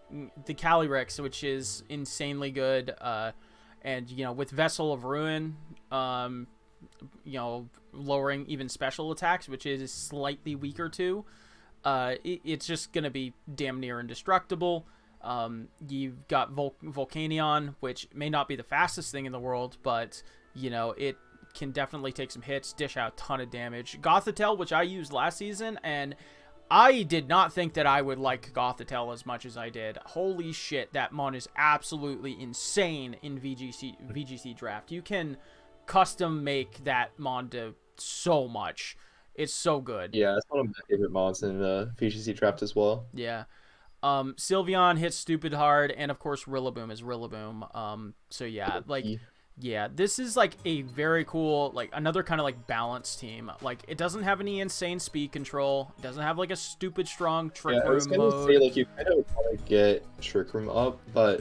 the Calyrex, which is insanely good. And with Vessel of Ruin, lowering even special attacks, which is slightly weaker too. It's just gonna be damn near indestructible. You've got Volcanion, which may not be the fastest thing in the world, but it can definitely take some hits, dish out a ton of damage. Gothitelle, which I used last season, and I did not think that I would like Gothitelle as much as I did. Holy shit, that mon is absolutely insane in VGC draft. You can custom make that mon to so much. It's so good. Yeah, it's one of my favorite mons in VGC draft as well. Yeah. Sylveon hits stupid hard, and of course Rillaboom is Rillaboom. So yeah, this is like a very cool, like another kind of like balanced team. Like it doesn't have any insane speed control. It doesn't have like a stupid strong Trick Room I was gonna mode. say like you kind of want to get Trick Room up, but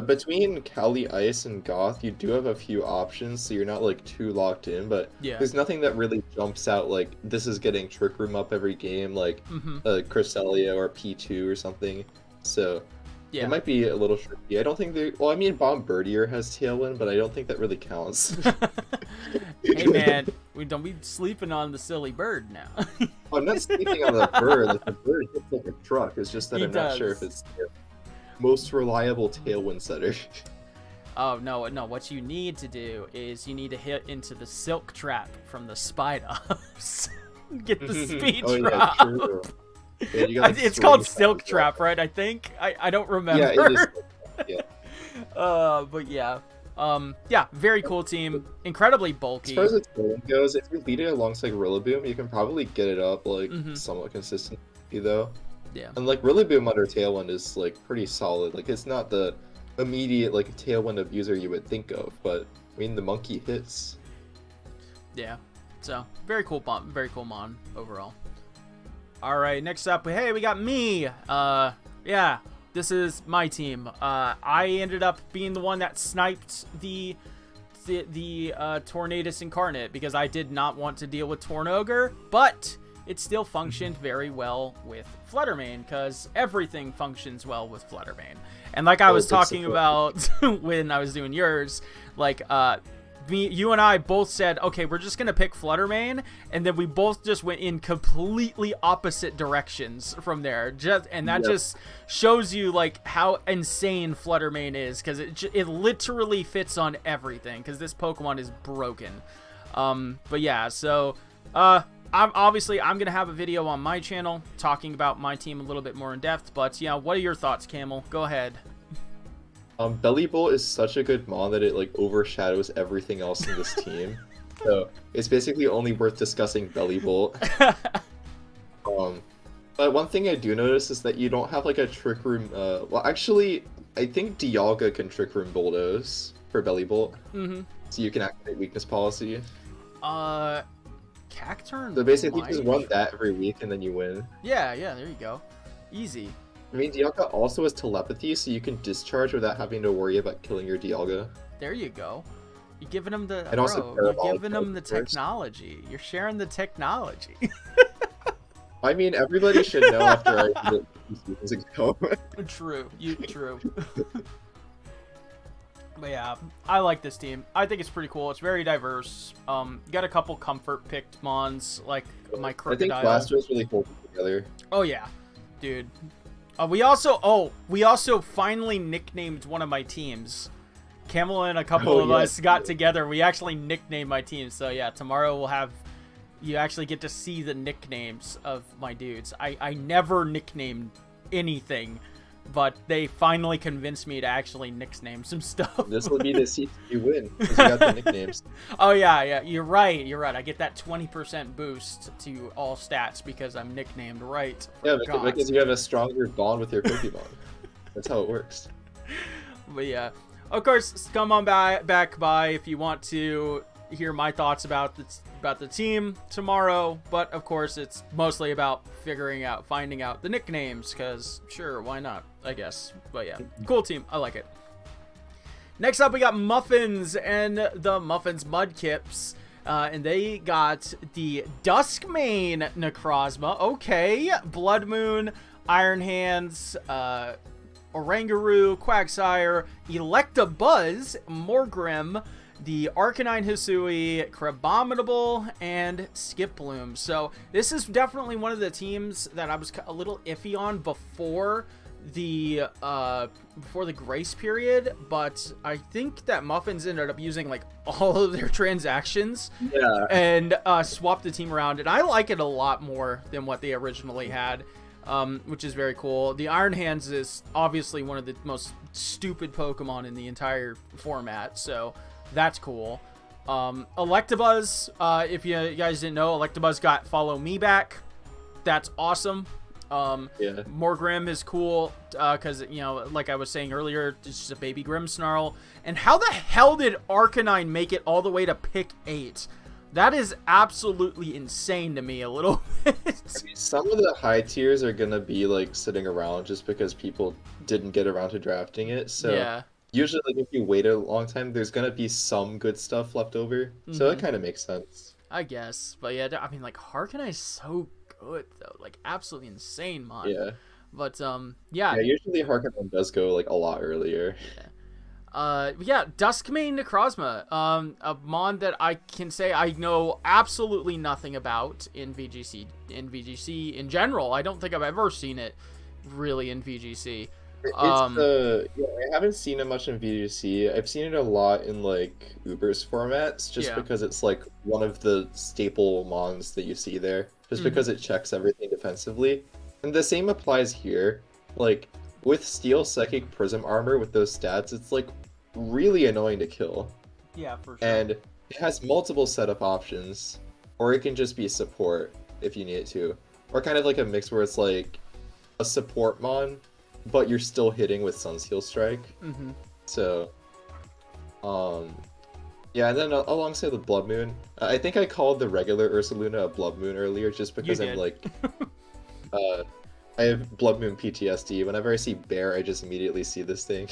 between Cali Ice and Goth, you do have a few options, so you're not like too locked in. But there's nothing that really jumps out like this is getting Trick Room up every game, like Castelia or P2 or something. So. Yeah. It might be a little tricky. I don't think Bombardier has Tailwind, but I don't think that really counts. Hey man, we don't be sleeping on the silly bird now. I'm not sleeping on the bird. Like, the bird hits like a truck. It's just that I'm not sure if it's the most reliable Tailwind setter. Oh no! What you need to do is you need to hit into the Silk Trap from the Spidops. Get the speed drop. Yeah, true. Yeah, it's called Silk Trap, right? I think. I don't remember. Yeah, it is. Yeah. But yeah. Yeah, very cool team. Incredibly bulky. As far as its Tailwind goes, if you lead it alongside Rillaboom, you can probably get it up like somewhat consistently though. Yeah. And like Rillaboom under Tailwind is like pretty solid. Like it's not the immediate like Tailwind abuser you would think of, but I mean the monkey hits. Yeah. So very cool mon overall. All right, next up, hey, we got me. Yeah, this is my team. I ended up being the one that sniped the Tornadus Incarnate because I did not want to deal with Tornogre, but it still functioned very well with Fluttermane because everything functions well with Fluttermane. And like I was talking about when I was doing yours, like you and I both said, okay, we're just gonna pick Fluttermane, and then we both just went in completely opposite directions from there. Just shows you like how insane Fluttermane is, because it literally fits on everything, because this Pokemon is broken. But yeah, so I'm gonna have a video on my channel talking about my team a little bit more in depth. But yeah, what are your thoughts, Camel? Go ahead. Bellibolt is such a good mon that it like overshadows everything else in this team. So it's basically only worth discussing Bellibolt. But one thing I do notice is that you don't have like a Trick Room. Well, actually, I think Dialga can Trick Room Bulldoze for Bellibolt. So you can activate Weakness Policy. Cacturn. So basically, just run that every week and then you win. Yeah, there you go. Easy. I mean, Dialga also has telepathy, so you can discharge without having to worry about killing your Dialga. There you go. You're giving him the you're giving him the technology. You're sharing the technology. I mean, everybody should know after I did it 2 seasons ago. True. True. But yeah, I like this team. I think it's pretty cool. It's very diverse. You got a couple comfort picked mons like my Crocodile. I think Blastoise really holds it together. Oh yeah, dude. We also finally nicknamed one of my teams. Camel and a couple of us got together. We actually nicknamed my team. So yeah, tomorrow you actually get to see the nicknames of my dudes. I never nicknamed anything, but they finally convinced me to actually nickname some stuff. This will be the season you win, because you got the nicknames. Oh yeah, you're right. I get that 20% boost to all stats because I'm nicknamed right. Yeah, because you have a stronger bond with your Pokemon. That's how it works. But yeah, of course, come on back by if you want to hear my thoughts about the team tomorrow. But of course, it's mostly about finding out the nicknames, because sure, why not, I guess. But yeah, cool team. I like it. Next up, we got Muffins and the Muffins Mudkips. And they got the Duskmane Necrozma. Okay. Blood Moon, Iron Hands, Oranguru, Quagsire, Electabuzz, Morgrim, the Arcanine Hisui, Crabominable, and Skiploom. So this is definitely one of the teams that I was a little iffy on before the grace period, but I think that Muffins ended up using like all of their transactions and swapped the team around, and I like it a lot more than what they originally had. Which is very cool. The Iron Hands is obviously one of the most stupid Pokemon in the entire format, so that's cool. Electabuzz, if you guys didn't know, Electabuzz got Follow Me back. That's awesome. Morgrim is cool, because, like I was saying earlier, it's just a baby Grimmsnarl. And how the hell did Arcanine make it all the way to pick 8? That is absolutely insane to me a little bit. I mean, some of the high tiers are gonna be like sitting around just because people didn't get around to drafting it. So yeah. Usually, like if you wait a long time, there's gonna be some good stuff left over. Mm-hmm. So that kind of makes sense, I guess. But yeah, I mean, like Arcanine is so good though, like absolutely insane, mon. Yeah. But yeah. Yeah, usually Arcanine does go like a lot earlier. Yeah. Duskmane Necrozma, a mon that I can say I know absolutely nothing about in VGC. In general, I don't think I've ever seen it really in VGC. I haven't seen it much in VGC. I've seen it a lot in like Uber's formats, just because it's like one of the staple mons that you see there, just because it checks everything defensively. And the same applies here. Like with Steel Psychic Prism Armor with those stats, it's like really annoying to kill. Yeah, for sure. And it has multiple setup options, or it can just be support if you need it to, or kind of like a mix where it's like a support mon, but you're still hitting with Sunsteel Strike. Mm-hmm. So, yeah, and then alongside the Blood Moon, I think I called the regular Ursaluna a Blood Moon earlier, just because I'm like, I have Blood Moon PTSD. Whenever I see Bear, I just immediately see this thing.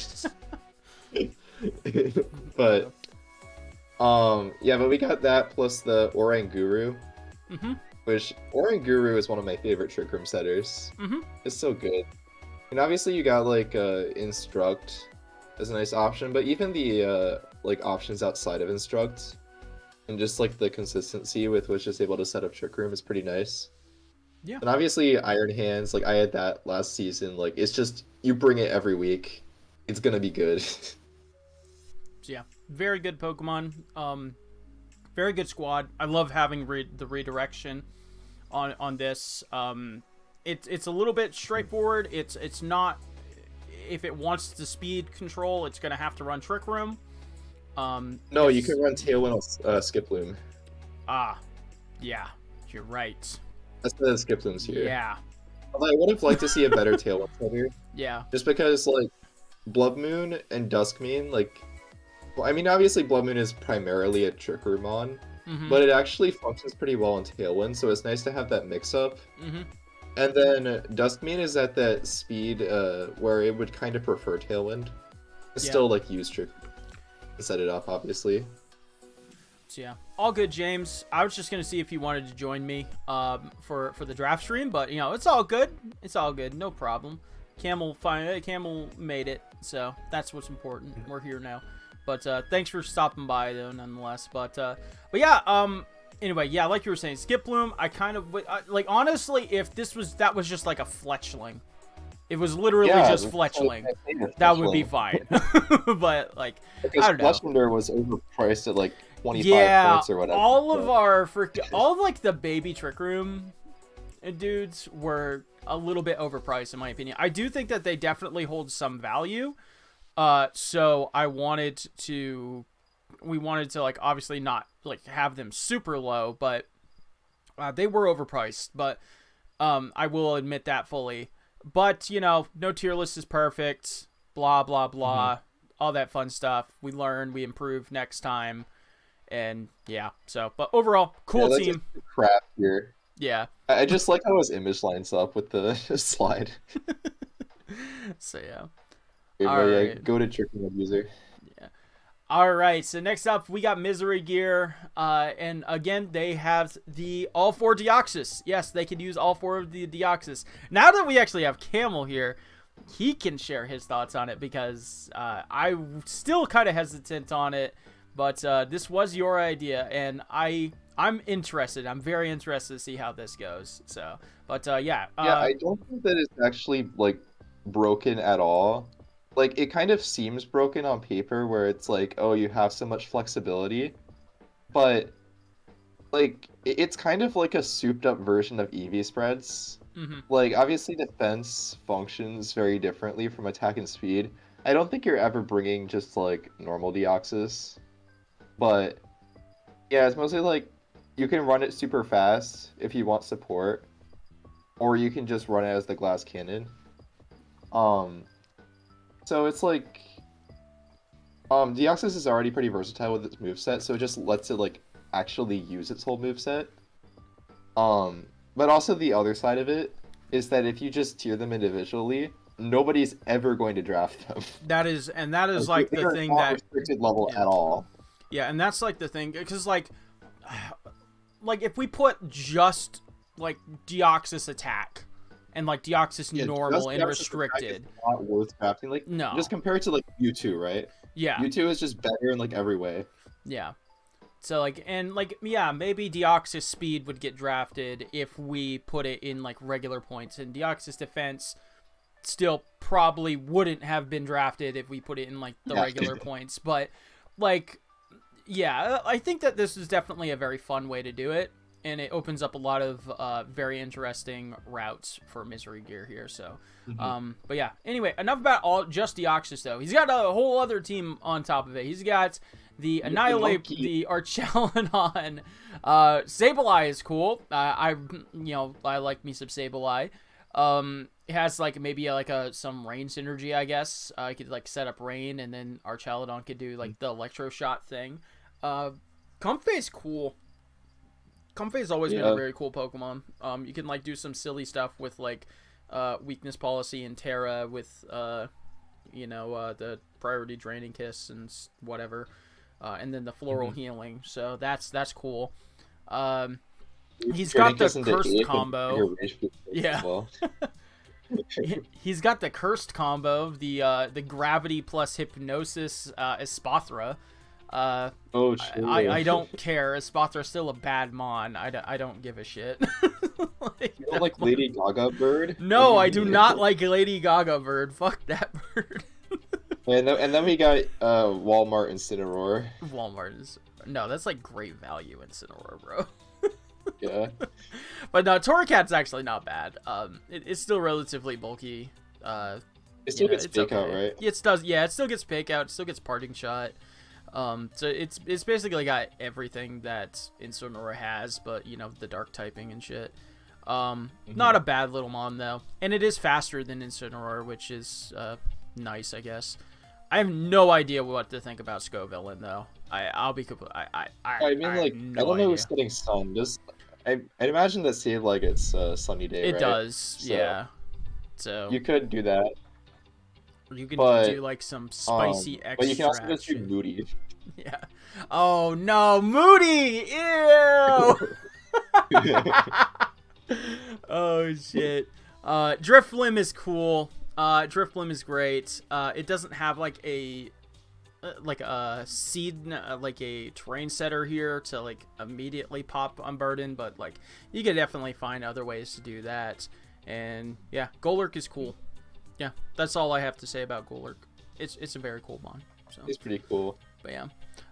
But but we got that plus the Oranguru, which Oranguru is one of my favorite Trick Room setters. It's so good. And obviously you got like Instruct as a nice option, but even the like options outside of Instruct and just like the consistency with which it's able to set up Trick Room is pretty nice. Yeah. And obviously Iron Hands, like I had that last season. Like it's just you bring it every week, it's gonna be good. So yeah, very good Pokemon. Very good squad. I love having the redirection on this. It's a little bit straightforward. It's not, if it wants to speed control, it's gonna have to run Trick Room. No, you can run Tailwind Skiploom. Yeah, you're right. That's the Skiploom's here. Yeah. Although I would have liked to see a better Tailwind setter. Yeah. Just because like Blood Moon and Duskmane, like, well, I mean obviously Blood Moon is primarily a Trick Room mon, but it actually functions pretty well in Tailwind, so it's nice to have that mix up. And then Duskmane is at that speed where it would kind of prefer Tailwind. It's still like use Trick and set it up, obviously. So yeah, all good, James. I was just gonna see if you wanted to join me for the draft stream, but it's all good. It's all good, no problem. Camel made it, so that's what's important. We're here now. But thanks for stopping by though, nonetheless. But yeah, anyway, yeah, like you were saying, Skip Bloom. I kind of like, honestly, if that was just like a fletchling. It was literally just fletchling. That would be fine. But like, because I don't know. Fletchlinger was overpriced at like 25 points or whatever. All of like the baby Trick Room dudes were a little bit overpriced in my opinion. I do think that they definitely hold some value. So we wanted to like obviously not like have them super low, but they were overpriced. But I will admit that fully. But, no tier list is perfect, blah, blah, blah, all that fun stuff. We learn, we improve next time, and yeah, so, but overall, cool team. Crap here. Yeah. I just like how his image lines up with the slide. So, yeah. Right. Go to tricking abuser. Yeah. All right, so next up, we got Misery Gear, and again, they have all 4 Deoxys. Yes, they can use all 4 of the Deoxys. Now that we actually have Camel here, he can share his thoughts on it, because I'm still kind of hesitant on it, but this was your idea, and I'm interested. I'm very interested to see how this goes. So, but yeah. I don't think that it's actually, like, broken at all. Like, it kind of seems broken on paper where it's like, oh, you have so much flexibility. But, like, it's kind of like a souped-up version of EV spreads. Like, obviously defense functions very differently from attack and speed. I don't think you're ever bringing just, like, normal Deoxys. But, yeah, it's mostly like, you can run it super fast if you want support. Or you can just run it as the glass cannon. So it's like, Deoxys is already pretty versatile with its moveset, so it just lets it, like, actually use its whole moveset. But also the other side of it is that if you just tier them individually, nobody's ever going to draft them. That is like the thing that... restricted level at all. Yeah, and that's, like, the thing, because, like, if we put just, like, Deoxys attack... and like Deoxys normal and restricted. Not worth drafting. Like, no. Just compare it to like Mewtwo, right? Yeah. Mewtwo is just better in like every way. Yeah. So like, and like, yeah, maybe Deoxys speed would get drafted if we put it in like regular points, and Deoxys defense still probably wouldn't have been drafted if we put it in like the regular points. But like, yeah, I think that this is definitely a very fun way to do it. And it opens up a lot of very interesting routes for Misery Gear here. So, but yeah. Anyway, enough about just Deoxys, though. He's got a whole other team on top of it. He's got the Annihilate, the Archelon. Sableye is cool. I like me some Sableye. It has like maybe like some rain synergy, I guess. I could like set up rain, and then Archelon could do like the Electro Shot thing. Comfey's cool. Comfey's always been a very cool Pokemon. You can like do some silly stuff with like weakness policy and Terra with the priority draining kiss and whatever, and then the floral healing. So that's cool. He's got the cursed combo. Yeah. He's got the cursed combo, the gravity plus hypnosis Espathra. I don't care. Espathra's still a bad mon. I don't give a shit. You don't like Lady Gaga bird? No, I do not like Lady Gaga bird. Fuck that bird. and then we got Walmart Incineroar. Walmart is that's like great value Incineroar, bro. Yeah. But no, Torracat's actually not bad. It's still relatively bulky. It still gets fake out, right? It does. Yeah, it still gets fake out. It still gets parting shot. So it's basically got everything that Incineroar has, but the dark typing and shit. Not a bad little mon though, and it is faster than Incineroar, which is nice, I guess. I have no idea what to think about Scovillain though. I'll be complete. I don't know who's getting sun. I'd imagine that Save like it's sunny day. It right? does, so yeah. So you could do that. You can do like some spicy extra. But you can also just do Moody. Yeah. Oh no, Moody! Ew! Oh shit. Drifblim is cool. Drifblim is great. It doesn't have like a seed, like a terrain setter here to like immediately pop Unburden, but like you could definitely find other ways to do that. And yeah, Golurk is cool. Yeah, that's all I have to say about Golurk. It's a very cool mon. So He's pretty cool. but yeah.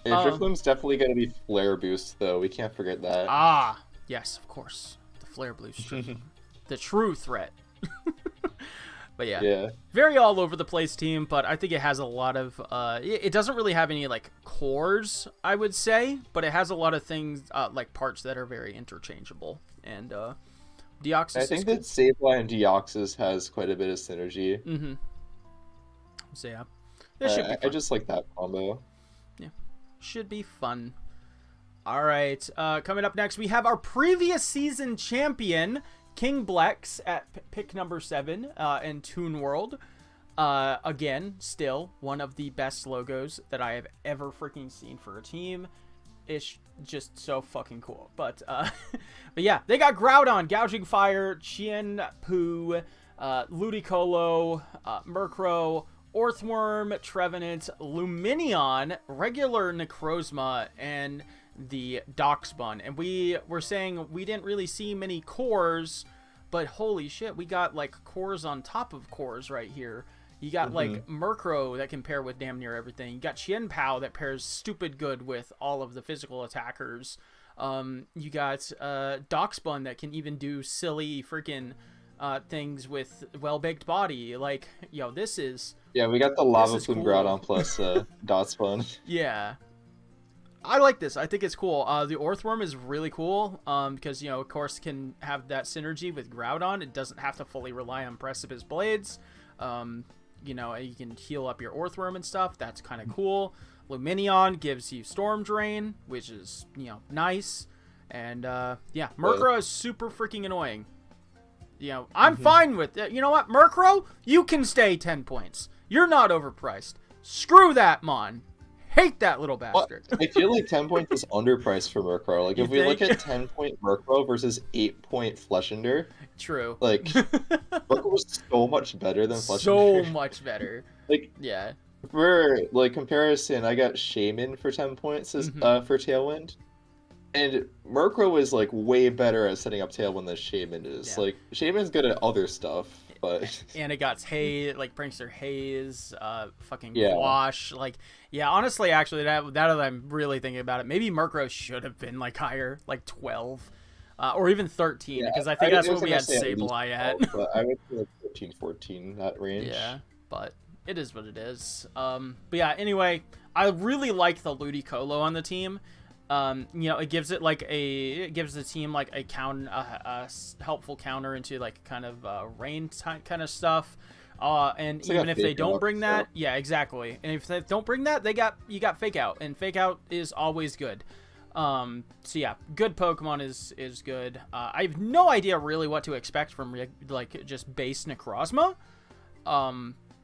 Drifblim's definitely gonna be flare boost though. We can't forget that. Ah, yes, of course. The flare boost. The true threat. But yeah, very all over the place team, but I think it has a lot of, it doesn't really have any, like, cores, I would say, but it has a lot of things, like, parts that are very interchangeable, and, Deoxys I think that Sableye and Deoxys has quite a bit of synergy. Mm-hmm. So, yeah. This should be fun. I just like that combo. Yeah. Should be fun. All right, coming up next, we have our previous season champion, King Blex at pick number 7 in Toon World. Again, still one of the best logos that I have ever freaking seen for a team. It's just so fucking cool. But yeah, they got Groudon, Gouging Fire, Chien Poo, Ludicolo, Murkrow, Orthworm, Trevenant, Lumineon, regular Necrozma, and the Doxbun. And we were saying we didn't really see many cores, but holy shit, we got like cores on top of cores right here. You got like Murkrow that can pair with damn near everything. You got Chien Pao that pairs stupid good with all of the physical attackers. You got Doxbun that can even do silly freaking things with Well-Baked Body. Like, yo, this is... Yeah, we got the Lava Plume cool. Groudon plus Dotspun. Yeah. I like this. I think it's cool. The Orthworm is really cool because, you know, of course, can have that synergy with Groudon. It doesn't have to fully rely on Precipice Blades. You know, you can heal up your Orthworm and stuff. That's kind of cool. Lumineon gives you Storm Drain, which is, you know, nice. And, yeah, Murkrow is super freaking annoying. You know, I'm fine with it. You know what, Murkrow? You can stay 10 points. You're not overpriced. Screw that, Mon. Hate that little bastard. Well, I feel like 10 points is underpriced for Murkrow. Like, if we look at 10-point Murkrow versus 8-point Fleshender, true. Like, Murkrow was so much better than Fleshender. So much better. Like, yeah. For, like, comparison, I got Shaman for 10 points as, for Tailwind. And Murkrow is, like, way better at setting up Tailwind than Shaman is. Yeah. Like, Shaman's good at other stuff, but... And it got Haze, like, Prankster Haze, fucking Quash. Like, yeah, honestly, actually, that I'm really thinking about it, maybe Murkrow should have been, like, higher, like 12. Or even 13, because I think that's what we had Sableye at. But I would say, like, 13, 14, that range. Yeah, but it is what it is. But yeah, anyway, I really like the Ludicolo on the team. You know, it gives it like it gives the team like a helpful counter into like kind of rain kind of stuff. And so even if they don't bring that, yeah, exactly. And if they don't bring that, you got Fake Out, and Fake Out is always good. So yeah, good Pokemon is good. I have no idea really what to expect from like just base Necrozma.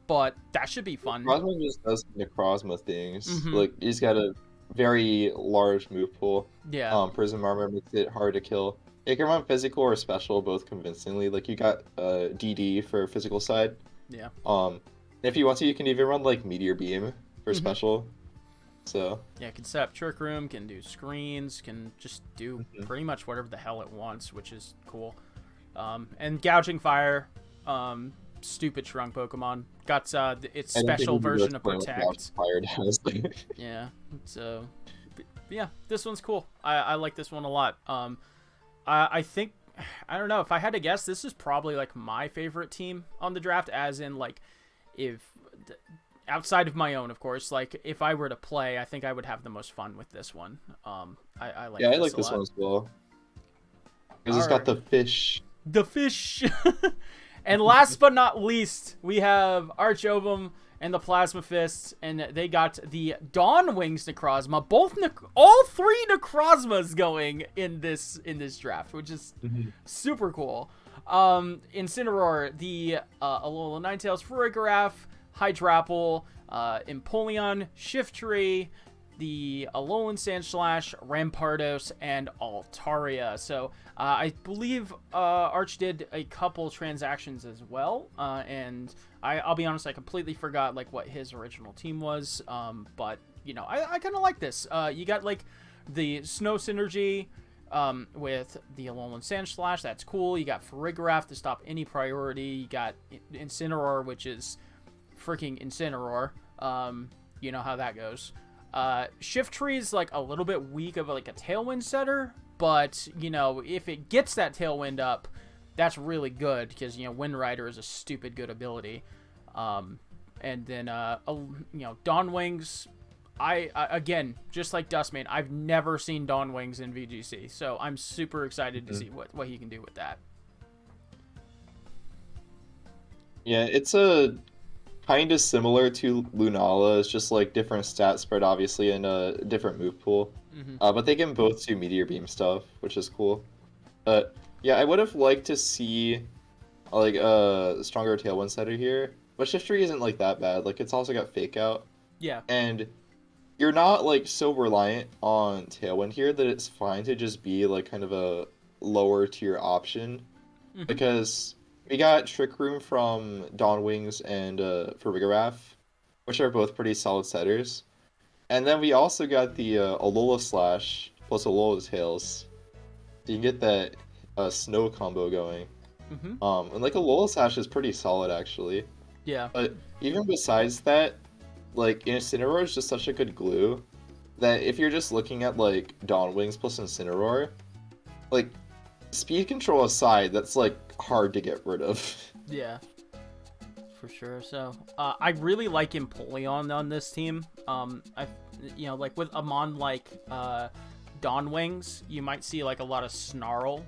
But that should be fun. Necrozma just does Necrozma things. Like, he's got a very large move pool. Yeah. Prism Armor makes it hard to kill. It can run physical or special both convincingly. Like, you got DD for physical side. Yeah. If you want to, you can even run like Meteor Beam for special. So yeah, it can set up Trick Room, can do screens, can just do pretty much whatever the hell it wants, which is cool. And Gouging Fire, stupid shrunk Pokemon, got its special version of Protect. Yeah, so yeah, this one's cool. I like this one a lot. I think, I don't know, if I had to guess, this is probably like my favorite team on the draft, as in like, if outside of my own, of course, like if I were to play, I think I would have the most fun with this one. I like I like this one as well, because it's got the fish. And last but not least, we have Archovum and the Plasma Fist, and they got the Dawn Wings Necrozma. All three Necrozmas going in this draft, which is super cool. Incineroar, the Alola Ninetales, Farigiraf, Hydrapple, Empoleon, Shiftry, the Alolan Sandslash, Rampardos, and Altaria. So I believe Arch did a couple transactions as well, and I'll be honest, I completely forgot like what his original team was, but you know, I kind of like this. You got like the Snow Synergy with the Alolan Sandslash, that's cool. You got Farigiraf to stop any priority. You got Incineroar, which is freaking Incineroar. You know how that goes. Shiftry is like a little bit weak of like a Tailwind setter, but you know, if it gets that Tailwind up, that's really good because, you know, Wind Rider is a stupid good ability. And then you know, Dawn Wings, I again, just like Dustmane, I've never seen Dawn Wings in VGC, so I'm super excited to see what he can do with that. Yeah, it's a kind of similar to Lunala. It's just like different stat spread, obviously, and a different move pool. But they can both do Meteor Beam stuff, which is cool. But yeah, I would have liked to see like a stronger Tailwind setter here. But Shiftry isn't like that bad. Like, it's also got Fake Out. Yeah. And you're not like so reliant on Tailwind here that it's fine to just be like kind of a lower tier option. Because we got Trick Room from Dawn Wings and Farigiraf, which are both pretty solid setters. And then we also got the Alola Slash plus Alola Tails. So you can get that snow combo going. And like Alola Slash is pretty solid actually. Yeah. But even besides that, like Incineroar is just such a good glue that if you're just looking at like Dawn Wings plus Incineroar, like speed control aside, that's like hard to get rid of. Yeah, for sure. So I really like Empoleon on this team. You know, like with Amon like Dawn Wings, you might see like a lot of Snarl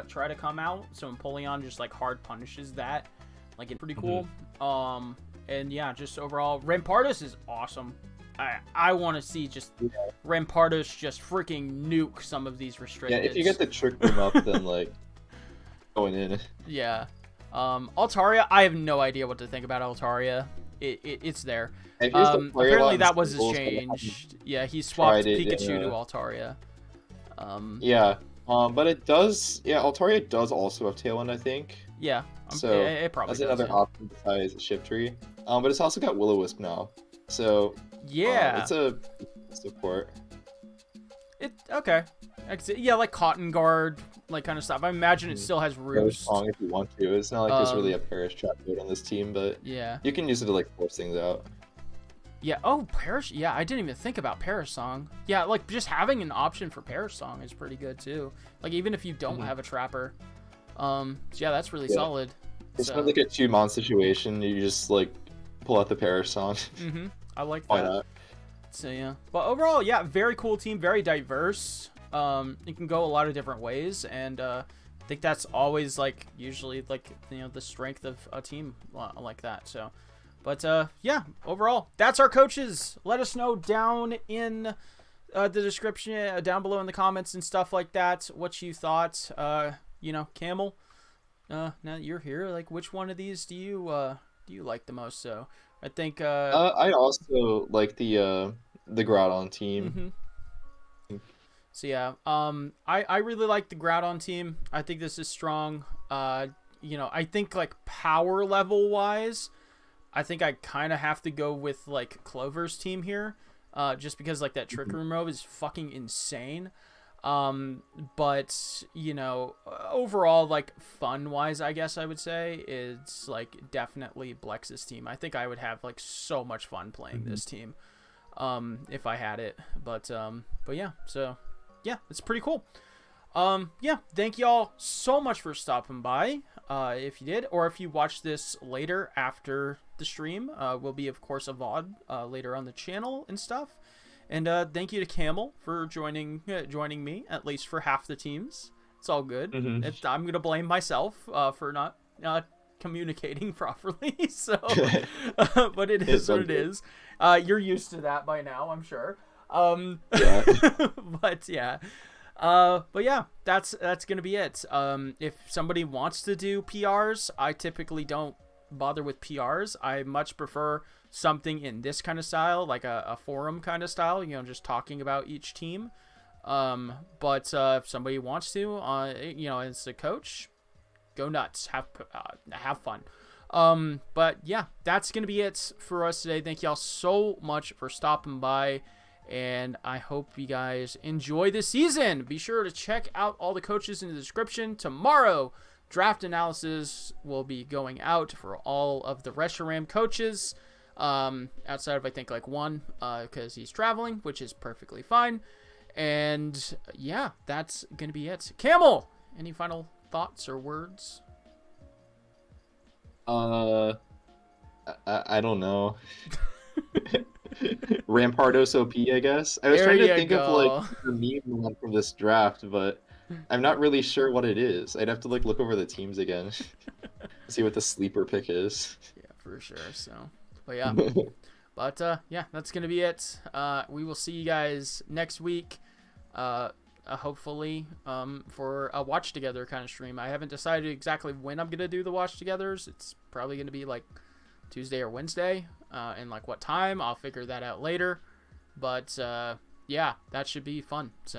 try to come out. So Empoleon just like hard punishes that. Like, it's pretty cool. And yeah, just overall, Rampardos is awesome. I want to see just Rampardos just freaking nuke some of these restricted. Yeah, if you get the Trick Room up, then like going in. Yeah. Altaria, I have no idea what to think about Altaria. It's there. Apparently that was his change. Yeah, he swapped Pikachu to Altaria. But it does. Yeah, Altaria does also have Tailwind, I think. Yeah. So it probably that's does, another option besides Shiftry. But it's also got Will-O-Wisp now. So yeah, it's a support. Okay. Yeah, like Cotton Guard, like kind of stuff. I imagine it still has Roost. Strong if you want to. It's not like there's really a Perish Trap mode on this team, but yeah, you can use it to like force things out. Yeah. Oh, Perish. Yeah, I didn't even think about Perish Song. Yeah, like just having an option for Perish Song is pretty good too. Like even if you don't have a Trapper. So yeah, that's really solid. It's not like a 2-mon situation. You just like pull out the Perish Song. I like that. Why not? So yeah, but overall, yeah, very cool team, very diverse. It can go a lot of different ways, and I think that's always like usually like, you know, the strength of a team like that. So, but yeah, overall, that's our coaches. Let us know down in the description, down below in the comments and stuff like that, what you thought. You know, Camel. Now that you're here, like, which one of these do you like the most? So I think I also like the Groudon team. So yeah, I really like the Groudon team. I think this is strong. You know, I think like power level wise, I think I kind of have to go with like Clover's team here, just because like that Trick Room move is fucking insane. But you know, overall, like fun wise, I guess I would say it's like definitely Blex's team. I think I would have like so much fun playing this team, if I had it. But yeah, so yeah, it's pretty cool. Yeah, thank y'all so much for stopping by. If you did, or if you watch this later after the stream, will be of course a VOD later on the channel and stuff. And thank you to Camel for joining me, at least for half the teams. It's all good. I'm gonna blame myself for not communicating properly. So, but it is what it is. You're used to that by now, I'm sure. Yeah. But yeah. That's gonna be it. If somebody wants to do PRs, I typically don't bother with PRs. I much prefer something in this kind of style, like a forum kind of style, just talking about each team. But if somebody wants to, as a coach, go nuts, have fun. But yeah, that's gonna be it for us today. Thank y'all so much for stopping by, and I hope you guys enjoy the season. Be sure to check out all the coaches in the description. Tomorrow, draft analysis will be going out for all of the Reshiram coaches, outside of I think like one, because he's traveling, which is perfectly fine. And yeah, that's gonna be it. Camel, any final thoughts or words? I don't know. Rampardos OP, I guess. I was trying to think of like the meme one from this draft, but I'm not really sure what it is. I'd have to like look over the teams again, see what the sleeper pick is. Yeah, for sure. So, but yeah, yeah, that's gonna be it. We will see you guys next week. Hopefully, for a watch together kind of stream. I haven't decided exactly when I'm gonna do the watch togethers. It's probably gonna be like Tuesday or Wednesday, and like what time I'll figure that out later. But yeah, that should be fun. So